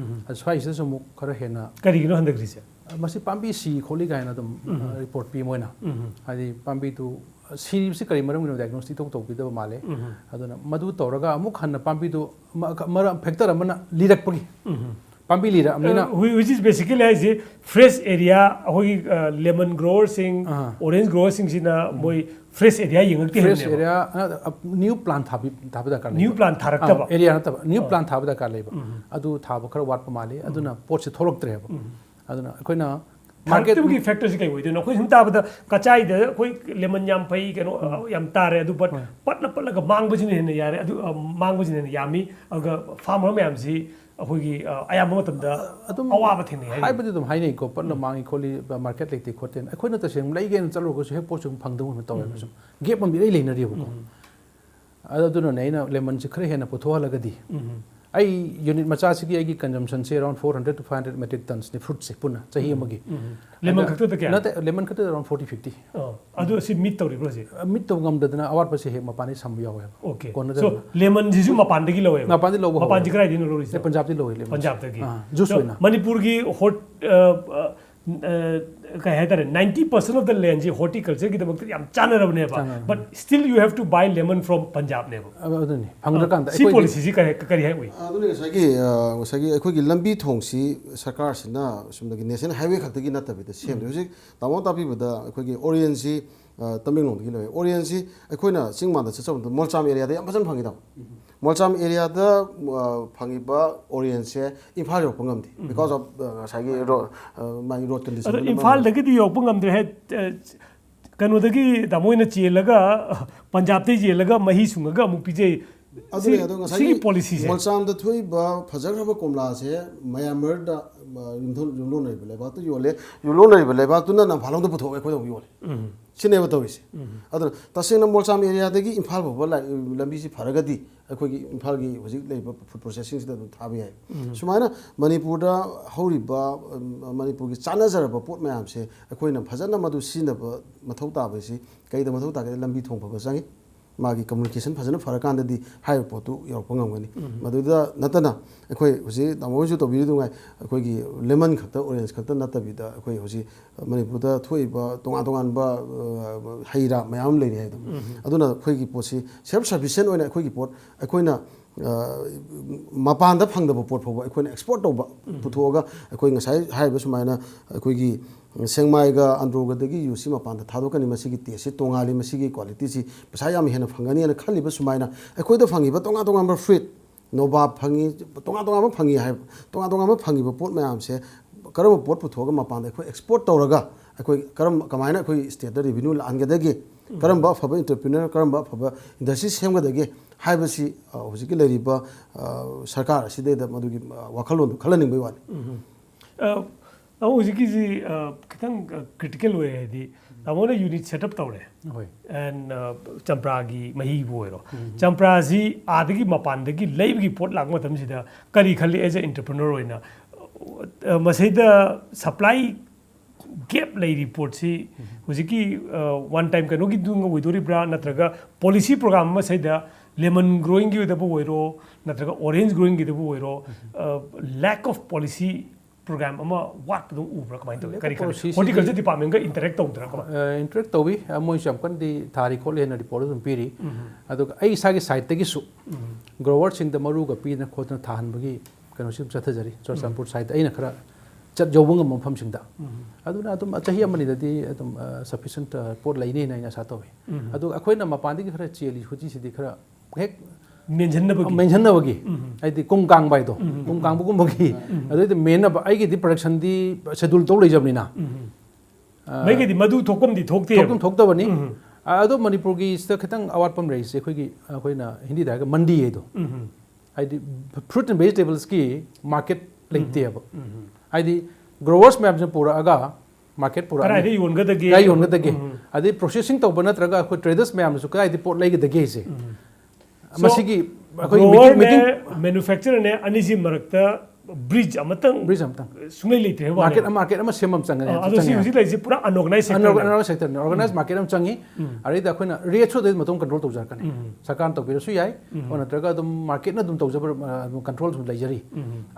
अस्वाई से मुक खर हेना करिगिनो हंधगरी से मसी पांबी सी खोली गायना दम रिपोर्ट पी मोइना हादि पांबी तु सी से करी मरम गिनो डायग्नोस्टिक तो तोबिदब माले अदुना मधु तौरगा अमुक हन पांबी तु मर फैक्टर अमना लिरकपगी पांबी लिरा अमना which is basically as a fresh area होगी लेमन ग्रोअर सिंग ऑरेंज ग्रोअर सिंग सिना मोई फ्रेश एरिया यंगते फ्रेश एरिया न्यू प्लांट थाबदा कर न्यू प्लांट थारक्तबा एरिया नतबा न्यू प्लांट थाबदा कर लेबा अदु थाब खर वाट माले अदुना पोट से थोलक्तरेबा अदुना अखोइना मार्केट की फैक्टर से कई होइदे नखोइ हम ताबदा कचाई दे कोई लेमन याम फई केनो याम तारे अदु बट पटना पटलगा मांगबजिने ने यारे अदु मांगबजिने ने यामी अगा फार्मर मैम जी अखोगी अयाम मतमदा अवाब थेने हाइबदि दम हाइने को पटना मांगी खोली मार्केट लेते खोतेन अखोइना तसें लैगेन चलो को हे पोचुम फंगदम तौवे सम गेप हम बिरै लेनरियो को अदुना नैना लेमन से खरे हेना पुथोहलगदी आई यूनिट मचा से की कंजम्पशन से अराउंड 400 to 500 metric tons ने फ्रूट से पुना चाहिए मगी लेमन खत त क्या नते लेमन खत अराउंड 40 50 अदु से मिट तौरी ब्रो से मिट तो गम दना अवार पसे हे मपानी सम यावे ओके सो लेमन जिसु मपान दगी लवे मपान दि लवे मपान जिकराइ दिन लोरी से पंजाब दि लवे लेमन पंजाब दगी जुस होइना मणिपुर की हॉट का है तारे 90% ऑफ द लैंड जी हॉर्टिकल्चर की दमक याम चानरबने बा but still you have to buy lemon from Punjab ने अदुनी फंगदकान दा सी पॉलिसी जी करी है वे अदुनी सगी अखोगी लंबी थोंसी सरकार सिना सुमदगी नेशनल हाईवे खतगी नतबे सेम हुजिक तामो तापीबदा अखोगी ओरियंसी तमिंगलोंग की लवे ओरियंसी अखोइना चिंगमादा चचम मोलचाम एरिया दे यम फंगिदा मोलचाम एरिया दा फंगिबा ओरियंस से इम्फाल योक पंगमदी बिकॉज ऑफ सागी माई रोड कंडीशन इम्फाल दगी योक पंगमदे है कनोदगी दामोइना चेलगा पंजाब ते चेलगा मही सुंगगा अमुक पिजे ꯑꯗꯨꯅꯦ ꯑꯗꯣ ꯉꯁꯥꯏꯒꯤ ꯄꯣꯂꯤꯁꯤꯁꯦ ꯃꯣꯜꯆꯥꯝꯗ ꯊꯣꯛꯏꯕ ꯐꯖꯈ꯭ꯔꯕ ꯀꯣꯝꯂꯥꯁꯦ ꯃꯌꯥꯝꯃꯔꯗ ꯌꯨꯝꯂꯣꯟꯅꯔꯤꯕ ꯂꯩꯕꯥꯛꯇ ꯌꯣꯜꯂꯦ ꯌꯨꯝꯂꯣꯟꯅꯔꯤꯕ ꯂꯩꯕꯥꯛꯇꯨꯅ ꯅꯝꯐꯥꯂꯣꯡꯗ ꯄꯨꯊꯣꯛꯑꯒ ꯑꯩꯈꯣꯏꯗ ꯑꯃꯨꯛ ꯌꯣꯜꯂꯦ ꯁꯤꯅꯦꯕ ꯇꯧꯔꯤꯁꯦ ꯑꯗꯨꯅ ꯇꯁꯦꯡꯅ ꯃꯣꯜꯆꯥꯝ ꯑꯦꯔꯤꯌꯥꯗꯒꯤ ꯏꯝꯐꯥꯜ ꯐꯥꯎꯕ ꯂꯝꯕꯤꯁꯤ ꯐꯔꯒꯗꯤ ꯑꯩꯈꯣꯏꯒꯤ ꯏꯝꯐꯥꯜꯒꯤ ꯍꯧꯖꯤꯛ ꯂꯩꯔꯤꯕ ꯐꯨꯗ ꯄ꯭ꯔꯣꯁꯦꯁꯤꯡꯁꯤꯗ ꯑꯗꯨꯝ ꯊꯥꯕ ꯌꯥꯏ ꯁꯨꯃꯥꯏꯅ ꯃꯅꯤꯄꯨꯔꯗ ꯍꯧꯔꯤꯕ ꯃꯅꯤꯄꯨꯔꯒꯤ ꯆꯥꯟꯅꯖꯔꯕ ꯄꯣꯠ ꯃꯌꯥꯝꯁꯦ ꯑꯩꯈꯣꯏꯅ ꯐꯖꯅ ꯃꯗꯨ ꯁꯤꯖꯤꯟꯅꯕ ꯃꯊꯧ ꯇꯥꯕꯁꯤ ꯀꯩꯗ ꯃꯊꯧ ꯇꯥꯒꯦ ꯂꯝꯕꯤ ꯊꯣꯡ ꯐꯕ ꯆꯪꯉꯤ ꯃꯥꯒꯤ ꯀꯝꯃꯨꯅꯤꯀꯦꯁꯟ ꯐꯖꯅ ꯐꯔꯀꯥꯟꯗꯗꯤ ꯍꯥꯏꯔꯤꯕ ꯄꯣꯠꯇꯨ ꯌꯧꯔꯛꯄ ꯉꯝꯒꯅꯤ ꯃꯗꯨꯗ ꯅꯠꯇꯅ ꯑꯩꯈꯣꯏ ꯍꯧꯖꯤꯛ ꯇꯥꯃꯣꯍꯣꯏꯁꯨ ꯇꯧꯕꯤꯔꯤꯗꯨꯉꯥꯏ ꯑꯩꯈꯣꯏꯒꯤ ꯂꯦꯃꯟ ꯈꯛꯇ ꯑꯣꯔꯦꯟꯖ ꯈꯛꯇ ꯅꯠꯇꯕꯤꯗ ꯑꯩꯈꯣꯏ ꯍꯧꯖꯤꯛ ꯃꯅꯤꯄꯨꯔꯗ ꯊꯣꯛꯏꯕ ꯇꯣꯉꯥꯟ ꯇꯣꯉꯥꯟꯕ ꯍꯩ ꯔꯥ ꯃꯌꯥꯝ ꯑꯃ ꯂꯩꯔꯤ ꯍꯥꯏꯗꯣ ꯑꯗꯨꯅ ꯑꯩꯈꯣꯏꯒꯤ ꯄꯣꯠꯁꯤ ꯁꯦꯜꯐ ꯁꯐꯤꯁꯤꯌꯦꯟ ꯑꯣꯏꯅ ꯑꯩꯈꯣꯏꯒꯤ ꯄꯣꯠ ꯑꯩꯈꯣꯏꯅ ꯃꯄꯥꯟꯗ ꯐꯪꯗꯕ ꯄꯣꯠ ꯐꯥꯎꯕ ꯑꯩꯈꯣꯏꯅ ꯑꯦꯛꯁꯄꯣꯔꯠ ꯇꯧꯕ ꯄꯨꯊꯣꯛꯑꯒ ꯑꯩꯈꯣꯏ ꯉꯁꯥꯏ ꯍꯥꯏꯔꯤꯕ ꯁꯨꯃꯥꯏꯅ ꯑꯩꯈꯣꯏꯒꯤ ꯁꯦꯡꯃꯥꯏꯒ ꯑꯟꯗ꯭ꯔꯣꯒꯗꯒꯤ ꯌꯨꯁꯤ ꯃꯄꯥꯟꯗ ꯊꯥꯗꯣꯛꯀꯅꯤ ꯃꯁꯤꯒꯤ ꯇꯦꯁꯁꯤ ꯇꯣꯉꯥꯜꯂꯤ ꯃꯁꯤꯒꯤ ꯀ꯭ꯋꯥꯂꯤꯇꯤꯁꯤ ꯄꯩꯁꯥ ꯌꯥꯝ ꯍꯦꯟꯅ ꯐꯪꯒꯅꯤꯅ ꯈꯜꯂꯤꯕ ꯁꯨꯃꯥꯏꯅ ꯑꯩꯈꯣꯏꯗ ꯐꯪꯉꯤꯕ ꯇꯣꯉꯥꯟ ꯇꯣꯉꯥꯟꯕ ꯐ꯭ꯔꯨꯏꯠ ꯅꯣꯕꯥꯞ ꯐꯪꯉꯤ ꯇꯣꯉꯥꯟ ꯇꯣꯉꯥꯟꯕ ꯐꯪꯉꯤ ꯍꯥꯏꯕ ꯇꯣꯉꯥꯟ ꯇꯣꯉꯥꯟꯕ ꯐꯪꯉꯤꯕ ꯄꯣꯠ ꯃꯌꯥꯝꯁꯦ ꯀꯔꯝꯕ ꯄꯣꯠ ꯄꯨꯊꯣꯛꯑꯒ ꯃꯄꯥꯟꯗ ꯑꯩꯈꯣꯏ ꯑꯦꯛꯁꯄꯣꯔꯠ ꯇꯧꯔꯒ ꯑꯩꯈꯣꯏ ꯀꯃꯥꯏꯅ ꯑꯩꯈꯣꯏ ꯁ꯭ꯇꯦꯠꯇ ꯔꯦꯚꯤꯅ꯭ꯌꯨ ꯂꯥꯛꯍꯟꯒꯗꯒꯦ ꯀꯔꯝꯕ ꯑꯐꯕ ꯏꯟꯇꯔꯄ꯭ꯔꯤꯅꯔ ꯀꯔꯝꯕ ꯑꯐꯕ ꯏꯟꯗꯁꯇ꯭ꯔꯤ ꯁꯦꯝꯒꯗꯒꯦ ꯍꯥꯏꯕꯁꯤ ꯍꯧꯖꯤꯛꯀꯤ ꯂꯩꯔꯤꯕ ꯁꯔꯀꯥꯔ ꯑꯁꯤꯗꯩꯗ ꯃꯗꯨꯒꯤ ꯋꯥꯈꯜꯂꯣꯟꯗꯨ ꯈꯜꯍꯟꯅꯤꯡꯕꯒꯤ ꯋꯥꯅꯤ ꯇꯥꯃꯣ ꯍꯧꯖꯤꯛꯀꯤꯁꯤ ꯈꯤꯇꯪ ꯀ꯭ꯔꯤꯇꯤꯀꯦꯜ ꯑꯣꯏ ꯍꯥꯏꯗꯤ ꯇꯥꯃꯣꯅ ꯌꯨꯅꯤꯠ ꯁꯦꯠꯑꯞ ꯇꯧꯔꯦ ꯑꯦꯟ ꯆꯝꯄ꯭ꯔꯥꯒꯤ ꯃꯍꯤꯕꯨ ꯑꯣꯏꯔꯣ ꯆꯝꯄ꯭ꯔꯥꯁꯤ ꯑꯥꯗꯒꯤ ꯃꯄꯥꯟꯗꯒꯤ ꯂꯩꯕꯒꯤ ꯄꯣꯠ ꯂꯥꯛꯄ ꯃꯇꯝꯁꯤꯗ ꯀꯔꯤ ꯈꯜꯂꯤ ꯑꯦꯖ ꯑꯦ ꯏꯟꯇꯔꯄ꯭ꯔꯤꯅꯔ ꯑꯣꯏꯅ ꯃꯁꯤꯗ ꯁꯄ꯭ꯂꯥꯏ ꯒꯦꯞ ꯂꯩꯔꯤ ꯄꯣꯠꯁꯤ ꯍꯧꯖꯤꯛꯀꯤ ꯋꯥꯟ ꯇꯥꯏꯝ ꯀꯩꯅꯣꯒꯤꯗꯨ ꯑꯣꯏꯗꯣꯔꯤꯕ꯭ꯔꯥ ꯅꯠꯇ꯭ꯔꯒ ꯄꯣꯂꯤꯁꯤ ꯄ꯭ꯔꯣꯒ꯭ꯔꯥꯝ ꯑꯃ ꯁꯤꯗ ꯂꯦꯃꯟ ꯒ꯭ꯔꯣꯋꯤꯡꯒꯤꯗꯕꯨ ꯑꯣꯏꯔꯣ ꯅꯠꯇ꯭ꯔꯒ ꯑꯣꯔꯦꯟꯖ ꯒ꯭ꯔꯣꯋꯤꯡꯒꯤꯗꯕꯨ ꯑꯣꯏꯔꯣ ꯂꯦꯛ ꯑꯣꯐ ꯄꯣꯂꯤꯁꯤ ꯄ꯭ꯔꯣꯒ꯭ꯔꯥꯝ ꯑꯃ ꯋꯥꯠꯄꯗꯨ ꯎꯕ꯭ꯔꯥ ꯀꯃꯥꯏꯅ ꯇꯧꯋꯤ ꯀꯔꯤ ꯈꯜꯂꯤ ꯍꯣꯔꯇꯤꯀꯜꯆꯔ ꯗꯤꯄꯥꯔꯠꯃꯦꯟꯒ ꯏꯟꯇꯔꯦꯛ ꯇꯧꯗ꯭ꯔꯥ ꯀꯃꯥꯏꯅ ꯏꯟꯇꯔꯦꯛ ꯇꯧꯋꯤ ꯃꯣꯏꯁꯨ ꯌꯥꯝ ꯀꯟꯅꯗꯤ ꯊꯥꯔꯤ ꯈꯣꯠꯂꯤ ꯍꯥꯏꯅ ꯔꯤꯄꯣꯔꯠ ꯑꯗꯨꯝ ꯄꯤꯔꯤ ꯑꯗꯨꯒ ꯑꯩ ꯏꯁꯥꯒꯤ ꯁꯥꯏꯠꯇꯒꯤꯁꯨ ꯒ꯭ꯔꯣꯋꯔꯁꯤꯡꯗ ꯃꯔꯨꯒ ꯄꯤꯗꯅ ꯈꯣꯠꯇꯅ ꯊꯥꯍꯟꯕꯒꯤ ꯀꯩꯅꯣꯁꯤ ꯑꯗꯨꯝ ꯆꯠꯊꯖꯔꯤ ꯆꯨꯔꯆꯥꯟꯄꯨꯔ ꯁꯥꯏꯠꯇ ꯑꯩꯅ ꯈꯔ ꯌꯧꯕ ꯉꯝꯕ ꯃꯐꯝꯁꯤꯡꯗ ꯑꯗꯨꯅ ꯑꯗꯨꯝ ꯆꯍꯤ ꯑꯃꯅꯤꯗꯗꯤ ꯑꯗꯨꯝ ꯁꯐꯤꯁꯦꯟ ꯄꯣꯠ ꯂꯩꯅꯤꯅ ꯑꯩꯅ ꯑꯁꯥ ꯇꯧꯋꯤ ꯑꯗꯨꯒ ꯑꯩꯈꯣꯏꯅ ꯃꯄꯥꯟꯗꯒꯤ ꯈꯔ ꯆꯦꯜꯂꯤ ꯍꯧꯖꯤꯛꯁꯤꯗꯤ ꯈꯔ ꯍꯦꯛ ꯃꯦꯟꯁꯤꯟꯅꯕꯒꯤ ꯍꯥꯏꯗꯤ ꯀꯨꯡ ꯀꯥꯡꯕ ꯍꯥꯏꯗꯣ ꯀꯨꯡ ꯀꯥꯡꯕꯒꯨꯝꯕꯒꯤ ꯑꯗꯨꯏꯗꯤ ꯃꯦꯟꯅꯕ ꯑꯩꯒꯤꯗꯤ ꯄ꯭ꯔꯗꯛꯁꯟꯗꯤ ꯁꯦꯗꯨꯜ ꯇꯧ ꯂꯩꯖꯕꯅꯤꯅ ꯃꯩꯒꯤꯗꯤ ꯃꯗꯨ ꯊꯣꯛꯐꯝꯗꯤ ꯊꯣꯛꯇꯕꯅꯤ ꯑꯗꯣ ꯃꯅꯤꯄꯨꯔꯒꯤ ꯁꯤꯗ ꯈꯤꯇꯪ ꯑꯋꯥꯠꯄ ꯑꯃ ꯂꯩꯔꯤꯁꯦ ꯑꯩꯈꯣꯏꯅ ꯍꯤꯟꯗꯤꯗ ꯍꯥꯏꯔꯒ ꯃꯟꯗꯤ ꯍꯥꯏꯗꯣ ꯍꯥꯏꯗꯤ ꯐ꯭ꯔꯨꯠ ꯑꯦꯟ ꯚꯦꯖꯤꯇꯦꯕꯜꯁꯀꯤ ꯃꯥꯔꯀꯦꯠ ꯂꯩꯇꯦꯕ ꯍꯥꯏꯗꯤ ꯒ꯭ꯔꯣꯋꯔꯁ ꯃꯌꯥꯝꯁꯤꯅ ꯄꯨꯔꯛꯑꯒ ꯃꯥꯔꯀꯦꯠ ꯄꯨꯔꯛꯑꯅꯤ ꯀꯗꯥꯏ ꯌꯣꯟꯒꯗꯒꯦ ꯑꯗꯩ ꯄ꯭ꯔꯣꯁꯦꯁꯤꯡ ꯇꯧꯕ ꯅꯠꯇ꯭ꯔꯒ ꯑꯩꯈꯣꯏ ꯇ꯭ꯔꯦꯗꯔꯁ ꯃꯌꯥꯝꯅꯁꯨ ꯀꯗꯥꯏꯗ ꯄꯣꯠ ꯂꯩꯒꯗꯒꯦꯁꯦ ꯃꯁꯤꯒꯤ ꯑꯩꯈꯣꯏ ꯃꯤꯇꯤꯡ ꯃꯦꯅꯨꯐꯦꯛꯆꯔꯅꯦ ꯑꯅꯤꯁꯤ ꯃꯔꯛꯇ ꯕ꯭ꯔꯤꯖ ꯑꯃꯇꯪ ꯁꯨꯡꯂꯩ ꯂꯩꯇ꯭ꯔꯦ ꯃꯥꯔꯀꯦꯠ ꯑꯃ ꯁꯦꯝꯕ ꯆꯪꯒꯅꯤ ꯑꯗꯣ ꯁꯤ ꯍꯧꯖꯤꯛ ꯂꯩꯔꯤꯁꯤ ꯄꯨꯔꯥ ꯑꯟꯑꯣꯔꯒꯅꯥꯏꯖ ꯁꯦꯛꯇꯔꯅꯤ ꯑꯣꯔꯒꯅꯥꯏꯖ ꯃꯥꯔꯀꯦꯠ ꯑꯃ ꯆꯪꯉꯤ ꯑꯗꯩꯗ ꯑꯩꯈꯣꯏꯅ ꯔꯦꯠꯁꯨ ꯑꯗꯩ ꯃꯇꯣꯝ ꯀꯟꯇ꯭ꯔꯣꯜ ꯇꯧꯖꯔꯛꯀꯅꯤ ꯁꯔꯀꯥꯔꯅ ꯇꯧꯕꯤꯔꯁꯨ ꯌꯥꯏ ꯅꯠꯇ꯭ꯔꯒ ꯑꯗꯨꯝ ꯃꯥꯔꯀꯦꯠꯅ ꯑꯗꯨꯝ ꯇꯧꯖꯕ ꯀꯟꯇ꯭ꯔꯣꯜ ꯑꯗꯨꯝ ꯂꯩꯖꯔꯤ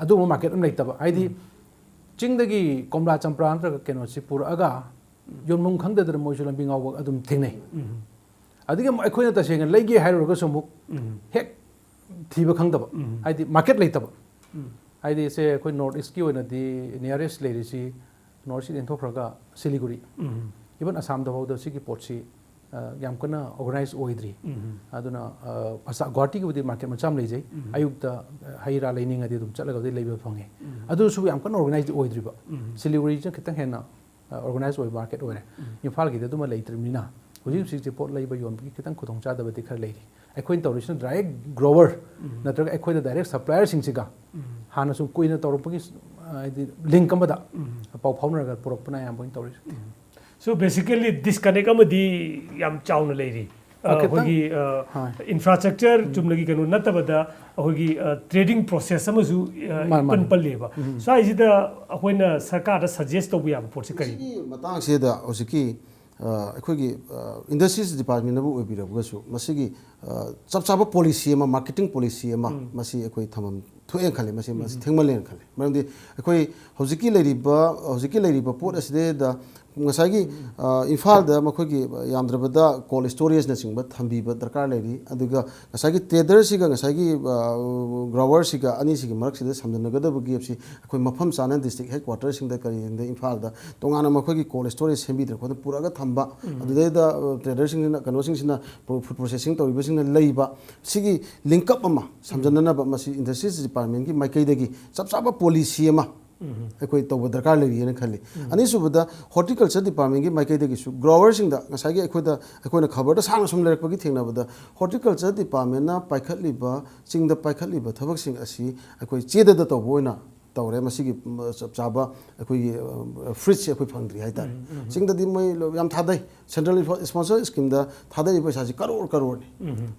ꯑꯗꯨꯒꯨꯝꯕ ꯃꯥꯔꯀꯦꯠ ꯑꯃ ꯂꯩꯇꯕ ꯍꯥꯏꯗꯤ ꯆꯤꯡꯗꯒꯤ ꯀꯣꯝꯂꯥ ꯆꯝꯄ꯭ꯔꯥ ꯅꯠꯇ꯭ꯔꯒ ꯀꯩꯅꯣꯁꯤ ꯄꯨꯔꯛꯑꯒ ꯌꯣꯟꯐꯝ ꯈꯪꯗꯗꯅ ꯃꯣꯏꯁꯨ ꯂꯝꯕꯤ ꯉꯥꯎꯕ ꯑꯗꯨꯝ ꯊꯦꯡꯅꯩ ꯑꯗꯒꯤ ꯑꯃꯨꯛ ꯑꯩꯈꯣꯏꯅ ꯇꯁꯦꯡꯅ ꯂꯩꯒꯦ ꯍꯥꯏꯔꯨꯔꯒꯁꯨ ꯑꯃꯨꯛ ꯍꯦꯛ ꯊꯤꯕ ꯈꯪꯗꯕ ꯍꯥꯏꯗꯤ ꯃꯥꯔꯀꯦꯠ ꯂꯩꯇꯕ ꯍꯥꯏꯗꯤ ꯁꯦ ꯑꯩꯈꯣꯏ ꯅꯣꯔꯠ ꯏꯁꯀꯤ ꯑꯣꯏꯅꯗꯤ ꯅꯤꯌꯔꯦꯁ ꯂꯩꯔꯤꯁꯤ ꯅꯣꯔꯠ ꯏꯁ ꯏꯟꯊꯣꯛꯈ꯭ꯔꯒ ꯁꯤꯂꯤꯒꯨꯔꯤ ꯏꯚꯟ ꯑꯁꯥꯝꯗ ꯐꯥꯎꯗ ꯁꯤꯒꯤ ꯄꯣꯠꯁꯤ ꯌꯥꯝ ꯀꯟꯅ ꯑꯣꯔꯒꯅꯥꯏꯖ ꯑꯣꯏꯗ꯭ꯔꯤ ꯑꯗꯨꯅ ꯒꯨꯋꯥꯍꯥꯇꯤꯒꯤꯕꯨꯗꯤ ꯃꯥꯔꯀꯦꯠ ꯃꯆꯥ ꯑꯃ ꯂꯩꯖꯩ ꯑꯌꯨꯛꯇ ꯍꯩ ꯔꯥ ꯂꯩꯅꯤꯡꯉꯗꯤ ꯑꯗꯨꯝ ꯆꯠꯂꯒꯗꯤ ꯂꯩꯕ ꯐꯪꯉꯦ ꯑꯗꯨꯁꯨ ꯌꯥꯝ ꯀꯟꯅ ꯑꯣꯔꯒꯅꯥꯏꯖ ꯑꯣꯏꯗ꯭ꯔꯤꯕ ꯁꯤꯂꯤꯒꯨꯔꯤꯁꯤꯅ ꯈꯤꯇꯪ ꯍꯦꯟꯅ ꯑꯣꯔꯒꯅꯥꯏꯖ ꯑꯣꯏꯕ ꯃꯥꯔꯀꯦꯠ ꯑꯣꯏꯔꯦ ꯏꯝꯐꯥꯜꯒꯤꯗꯤ ꯑꯗꯨꯃ ꯂꯩꯇ꯭ꯔꯤꯕꯅꯤꯅ ꯍꯧꯖꯤꯛ ꯍꯧꯖꯤꯛꯁꯦ ꯄꯣꯠ ꯂꯩꯕ ꯌꯣꯟꯕꯒꯤ ꯈꯤꯇꯪ ꯈꯨꯗꯣꯡꯆꯥꯗꯕꯗꯤ ꯈꯔ ꯂꯩꯔꯤ ꯑꯩꯈꯣꯏꯅ ꯇꯧꯔꯤꯁꯤꯅ ꯗꯥꯏꯔꯦꯛ ꯒ꯭ꯔꯣꯋꯔ ꯅꯠꯇ꯭ꯔꯒ ꯑꯩꯈꯣꯏꯅ ꯗꯥꯏꯔꯦꯛ ꯁꯞꯄ꯭ꯂꯥꯏꯌꯔꯁꯤꯡꯁꯤꯒ ꯍꯥꯟꯅ ꯁꯨꯝ ꯀꯨꯏꯅ ꯇꯧꯔꯛꯄꯒꯤ ꯍꯥꯏꯗꯤ ꯂꯤꯡꯛ ꯑꯃꯗ ꯄꯥꯎ ꯐꯥꯎꯅꯔꯒ ꯄꯨꯔꯛꯄꯅ ꯑꯌꯥꯝꯕ ꯑꯣꯏꯅ ꯇꯧꯔꯤꯁꯤ ꯁꯣ ꯕꯦꯁꯤꯀꯦꯂꯤ ꯗꯤꯁꯀꯅꯦꯛ ꯑꯃꯗꯤ ꯌꯥꯝ ꯆꯥꯎꯅ ꯂꯩꯔꯤ ꯑꯩꯈꯣꯏꯒꯤ ꯏꯟꯐ꯭ꯔꯥꯁꯇ꯭ꯔꯛꯆꯔ ꯆꯨꯝꯅꯒꯤ ꯀꯩꯅꯣ ꯅꯠꯇꯕꯗ ꯑꯩꯈꯣꯏꯒꯤ ꯇ꯭ꯔꯦꯗꯤꯡ ꯄ꯭ꯔꯣꯁꯦꯁ ꯑꯃꯁꯨ ꯏꯄꯟ ꯄꯜꯂꯦꯕ ꯁ꯭ꯋꯥꯏꯁꯤꯗ ꯑꯩꯈꯣꯏꯅ ꯁꯔꯀꯥꯔꯗ ꯁꯖꯦꯁ ꯇꯧꯕ ꯌꯥꯕ ꯄꯣꯠꯁꯤ ꯀꯔꯤ ꯃꯇꯥꯡꯁꯤꯗ ꯍꯧꯖꯤꯛꯀꯤ ꯑꯩꯈꯣꯏꯒꯤ ꯏꯟꯗꯁꯇ꯭ꯔꯤꯁ ꯗꯤꯄꯥꯔꯠꯃꯦꯟꯅꯕꯨ ꯑꯣꯏꯕꯤꯔꯕꯁꯨ ꯃꯁꯤꯒꯤ ꯆꯞ ꯆꯥꯕ ꯄꯣꯂꯤꯁꯤ ꯑꯃ ꯃꯥꯔꯀꯦꯇꯤꯡ ꯄꯣꯂꯤꯁꯤ ꯑꯃ ꯃꯁꯤ ꯑꯩꯈꯣꯏ ꯊꯝꯐꯝ ꯊꯣꯛꯑꯦꯅ ꯈꯜꯂꯤ ꯃꯁꯤ ꯊꯦꯡꯃꯜꯂꯦꯅ ꯈꯜꯂꯤ ꯃꯔꯝꯗꯤ ꯑꯩꯈꯣꯏ ꯍꯧꯖꯤꯛꯀꯤ ꯂꯩꯔꯤꯕ ꯄꯣꯠ ꯑꯁꯤꯗꯩꯗ ꯉꯁꯥꯏꯒꯤ ꯏꯝꯐꯥꯜꯗ ꯃꯈꯣꯏꯒꯤ ꯌꯥꯝꯗ꯭ꯔꯕꯗ ꯀꯣꯜ ꯁ꯭ꯇꯣꯔꯦꯖꯅꯆꯤꯡꯕ ꯊꯝꯕꯤꯕ ꯗꯔꯀꯥꯔ ꯂꯩꯔꯤ ꯑꯗꯨꯒ ꯉꯁꯥꯏꯒꯤ ꯇ꯭ꯔꯦꯗꯔꯁꯤꯒ ꯉꯁꯥꯏꯒꯤ ꯒ꯭ꯔꯣꯋꯔꯁꯤꯒ ꯑꯅꯤꯁꯤꯒꯤ ꯃꯔꯛꯁꯤꯗ ꯁꯝꯖꯟꯅꯒꯗꯕ ꯒꯦꯞꯁꯤ ꯑꯩꯈꯣꯏ ꯃꯐꯝ ꯆꯥꯅ ꯗꯤꯁꯇ꯭ꯔꯤꯛ ꯍꯦꯗ ꯀ꯭ꯋꯥꯇꯔꯁꯤꯡꯗ ꯀꯔꯤꯁꯤꯡꯗ ꯏꯝꯐꯥꯜꯗ ꯇꯣꯉꯥꯟꯅ ꯃꯈꯣꯏꯒꯤ ꯀꯣꯜ ꯁ꯭ꯇꯣꯔꯦꯖ ꯁꯦꯝꯕꯤꯗꯅ ꯈꯣꯠꯇꯅ ꯄꯨꯔꯛꯑꯒ ꯊꯝꯕ ꯑꯗꯨꯗꯩꯗ ꯇ꯭ꯔꯦꯗꯔꯁꯤꯡꯁꯤꯅ ꯀꯩꯅꯣꯁꯤꯡꯁꯤꯅ ꯐꯨꯗ ꯄ꯭ꯔꯣꯁꯦꯁꯤꯡ ꯇꯧꯔꯤꯕꯁꯤꯡꯅ ꯂꯩꯕ ꯁꯤꯒꯤ ꯂꯤꯡꯀꯞ ꯑꯃ ꯁꯝꯖꯟꯅꯅꯕ ꯃꯁꯤ ꯏꯟꯗꯁꯇ꯭ꯔꯤꯁ ꯗꯤꯄꯥꯔꯠꯃꯦꯟꯒꯤ ꯃꯥꯏꯀꯩꯗꯒꯤ ꯆꯞ ꯆꯥꯕ ꯄꯣꯂꯤꯁꯤ ꯑꯃ ꯑꯩꯈꯣꯏ ꯇꯧꯕ ꯗꯔꯀꯥꯔ ꯂꯩꯔꯤꯅ ꯈꯜꯂꯤ ꯑꯅꯤꯁꯨꯕꯗ ꯍꯣꯔꯇꯤꯀꯜꯆꯔ ꯗꯤꯄꯥꯔꯠꯃꯦꯟꯒꯤ ꯃꯥꯏꯀꯩꯗꯒꯤꯁꯨ ꯒ꯭ꯔꯣꯋꯔꯁꯤꯡꯗ ꯉꯁꯥꯏꯒꯤ ꯑꯩꯈꯣꯏꯅ ꯈꯕꯔꯗ ꯁꯥꯡꯅ ꯁꯨꯝ ꯂꯩꯔꯛꯄꯒꯤ ꯊꯦꯡꯅꯕꯗ ꯍꯣꯔꯇꯤꯀꯜꯆꯔ ꯗꯤꯄꯥꯔꯠꯃꯦꯟꯅ ꯄꯥꯏꯈꯠꯂꯤꯕ ꯆꯤꯡꯗ ꯄꯥꯏꯈꯠꯂꯤꯕ ꯊꯕꯛꯁꯤꯡ ꯑꯁꯤ ꯑꯩꯈꯣꯏ ꯆꯦꯗꯗ ꯇꯧꯕ ꯑꯣꯏꯅ ꯇꯧꯔꯦ ꯃꯁꯤꯒꯤ ꯆꯞ ꯆꯥꯕ ꯑꯩꯈꯣꯏꯒꯤ ꯐ꯭ꯔꯨꯏꯠꯁꯦ ꯑꯩꯈꯣꯏ ꯐꯪꯗ꯭ꯔꯤ ꯍꯥꯏꯇꯥꯔꯦ ꯆꯤꯡꯗꯗꯤ ꯃꯣꯏ ꯌꯥꯝ ꯊꯥꯗꯩ ꯁꯦꯟꯇ꯭ꯔꯦꯜ ꯏꯁꯄꯣꯟꯁꯔ ꯁ꯭ꯀꯤꯝꯗ ꯊꯥꯗꯔꯤꯕ ꯄꯩꯁꯥꯁꯤ ꯀꯔꯣꯔꯅꯤ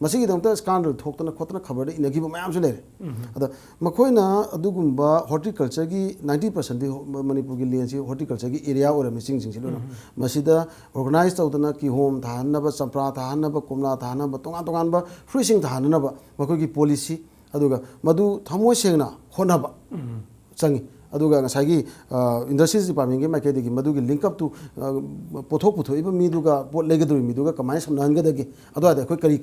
ꯃꯁꯤꯒꯤꯗꯃꯛꯇ ꯁ꯭ꯀꯥꯟꯗꯜ ꯊꯣꯛꯇꯅ ꯈꯣꯠꯇꯅ ꯈꯕꯔꯗ ꯏꯅꯈꯤꯕ ꯃꯌꯥꯝꯁꯨ ꯂꯩꯔꯦ ꯑꯗ ꯃꯈꯣꯏꯅ ꯑꯗꯨꯒꯨꯝꯕ ꯍꯣꯔꯇꯤꯀꯜꯆꯔꯒꯤ 90%ꯗꯤ ꯃꯅꯤꯄꯨꯔꯒꯤ ꯂꯦꯟꯁꯤ ꯍꯣꯔꯇꯤꯀꯜꯆꯔꯒꯤ ꯑꯦꯔꯤꯌా ꯑꯣꯏꯔꯝꯃꯤ ꯆꯤꯡꯁꯤꯡꯁꯤ ꯂꯣꯏꯅ ꯃꯁꯤꯗ ꯑꯣꯔꯒꯅꯥꯏꯖ ꯇꯧꯗꯅ ꯀꯤꯍꯣꯝ ꯊꯥꯍꯟꯅꯕ ꯆꯝꯄ꯭ꯔꯥ ꯊꯥꯍꯟꯅꯕ ꯀꯣꯝꯂꯥ ꯊꯥꯍꯟꯅꯕ ꯇꯣꯉꯥꯟ ꯇꯣꯉꯥꯟꯕ ꯐ꯭ꯔꯨꯏꯠꯁꯤꯡ ꯊꯥꯍꯟꯅꯕ ꯃꯈꯣꯏꯒꯤ ꯄꯣꯂꯤꯁꯤ ꯑꯗꯨꯒ ꯃꯗꯨ ꯊꯃꯣꯏ ꯁꯦꯡꯅ ꯍꯣꯠꯅꯕ ꯆꯪꯉꯤ ꯑꯗꯨꯒ ꯉꯁꯥꯏꯒꯤ ꯏꯟꯗꯁꯇ꯭ꯔꯤꯁ ꯗꯤꯄꯥꯔꯠꯃꯦꯟꯒꯤ ꯃꯥꯏꯀꯩꯗꯒꯤ ꯃꯗꯨꯒꯤ ꯂꯤꯡꯀꯞꯇꯨ ꯄꯣꯠꯊꯣꯛ ꯄꯨꯊꯣꯛꯏꯕ ꯃꯤꯗꯨꯒ ꯄꯣꯠ ꯂꯩꯒꯗꯧꯔꯤꯕ ꯃꯤꯗꯨꯒ ꯀꯃꯥꯏꯅ ꯁꯝꯅꯍꯟꯒꯗꯒꯦ ꯑꯗꯨꯋꯥꯏꯗ ꯑꯩꯈꯣꯏ ꯀꯔꯤ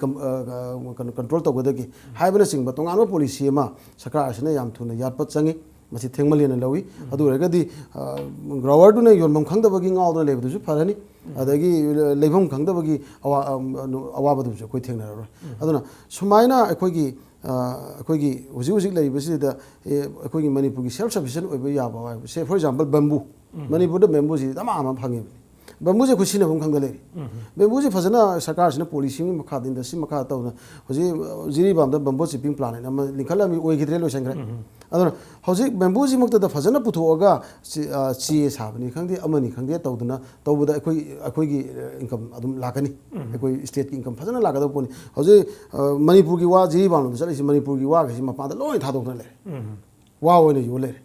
ꯀꯟꯇ꯭ꯔꯣꯜ ꯇꯧꯒꯗꯒꯦ ꯍꯥꯏꯕꯅꯆꯤꯡꯕ ꯇꯣꯉꯥꯟꯕ ꯄꯣꯂꯤꯁꯤ ꯑꯃ ꯁꯔꯀꯥꯔ ꯑꯁꯤꯅ ꯌꯥꯝ ꯊꯨꯅ ꯌꯥꯠꯄ ꯆꯪꯉꯤ ꯃꯁꯤ ꯊꯦꯡꯃꯜꯂꯦꯅ ꯂꯧꯏ ꯑꯗꯨ ꯑꯣꯏꯔꯒꯗꯤ ꯒ꯭ꯔꯣꯋꯔꯗꯨꯅ ꯌꯣꯟꯐꯝ ꯈꯪꯗꯕꯒꯤ ꯉꯥꯎꯗꯅ ꯂꯩꯕꯗꯨꯁꯨ ꯐꯔꯅꯤ ꯑꯗꯒꯤ ꯂꯩꯐꯝ ꯈꯪꯗꯕꯒꯤ ꯑꯋꯥꯕꯗꯨꯁꯨ ꯑꯩꯈꯣꯏ ꯊꯦꯡꯅꯔꯔꯣꯏ ꯑꯗꯨꯅ ꯁꯨꯃꯥꯏꯅ ꯑꯩꯈꯣꯏꯒꯤ ꯍꯧꯖꯤꯛ ꯂꯩꯔꯤꯕꯁꯤꯗ ꯑꯩꯈꯣꯏꯒꯤ ꯃꯅꯤꯄꯨꯔꯒꯤ ꯁꯦꯜꯐ ꯁꯐꯤꯁꯤꯌꯦꯟ ꯑꯣꯏꯕ ꯌꯥꯕ ꯍꯥꯏꯕꯁꯦ ꯐꯣꯔ ꯑꯦꯛꯖꯥꯝꯄꯜ ꯕꯦꯝꯕꯨ ꯃꯅꯤꯄꯨꯔꯗ ꯕꯦꯝꯕꯨꯁꯤ ꯗꯃꯥ ꯑꯃ ꯐꯪꯉꯦꯕ ꯕꯦꯝꯕꯨꯁꯦ ꯑꯩꯈꯣꯏ ꯁꯤꯖꯤꯟꯅꯐꯝ ꯈꯪꯗ ꯂꯩꯔꯤ ꯕꯦꯝꯕꯨꯁꯦ ꯐꯖꯅ ꯁꯔꯀꯥꯔꯁꯤꯅ ꯄꯣꯂꯤꯁꯤꯒꯤ ꯃꯈꯥꯗ ꯏꯟꯗꯁꯇ꯭ꯔꯤ ꯃꯈꯥꯗ ꯇꯧꯅ ꯍꯧꯖꯤꯛ ꯖꯤꯔꯤꯕꯥꯝꯗ ꯕꯦꯝꯕꯨ ꯆꯤꯞꯄꯤꯡ ꯄ꯭ꯂꯥꯟ ꯍꯥꯏꯅ ꯑꯃ ꯂꯤꯡꯈꯠꯂꯝꯃꯤ ꯑꯣꯏꯈꯤꯗ꯭ꯔꯦ ꯂꯣꯏꯁꯟꯈ꯭ꯔꯦ ꯑꯗꯨꯅ ꯍꯧꯖꯤꯛ ꯕꯦꯝꯕꯨꯁꯤꯃꯛꯇꯗ ꯐꯖꯅ ꯄꯨꯊꯣꯛꯑꯒ ꯆꯦ ꯁꯥꯕꯅꯤ ꯈꯪꯗꯦ ꯑꯃꯅꯤ ꯈꯪꯗꯦ ꯇꯧꯕꯗ ꯑꯩꯈꯣꯏꯒꯤ ꯏꯟꯀꯝ ꯑꯗꯨꯝ ꯂꯥꯛꯀꯅꯤ ꯑꯩꯈꯣꯏ ꯁ꯭ꯇꯦꯠꯀꯤ ꯏꯟꯀꯝ ꯐꯖꯅ ꯂꯥꯛꯀꯗꯕ ꯄꯣꯠꯅꯤ ꯍꯧꯖꯤꯛ ꯃꯅꯤꯄꯨꯔꯒꯤ ꯋꯥ ꯖꯤꯔꯤꯕꯥꯝꯗ ꯆꯠꯂꯤꯁꯤ ꯃꯅꯤꯄꯨꯔꯒꯤ ꯋꯥꯒꯁꯤ ꯃꯄꯥꯟꯗ ꯂꯣꯏ ꯊꯥꯗꯣꯛꯇꯅ ꯂꯩꯔꯦ ꯋꯥ ꯑꯣꯏꯅ ꯌꯣꯜ ꯂꯩꯔꯦ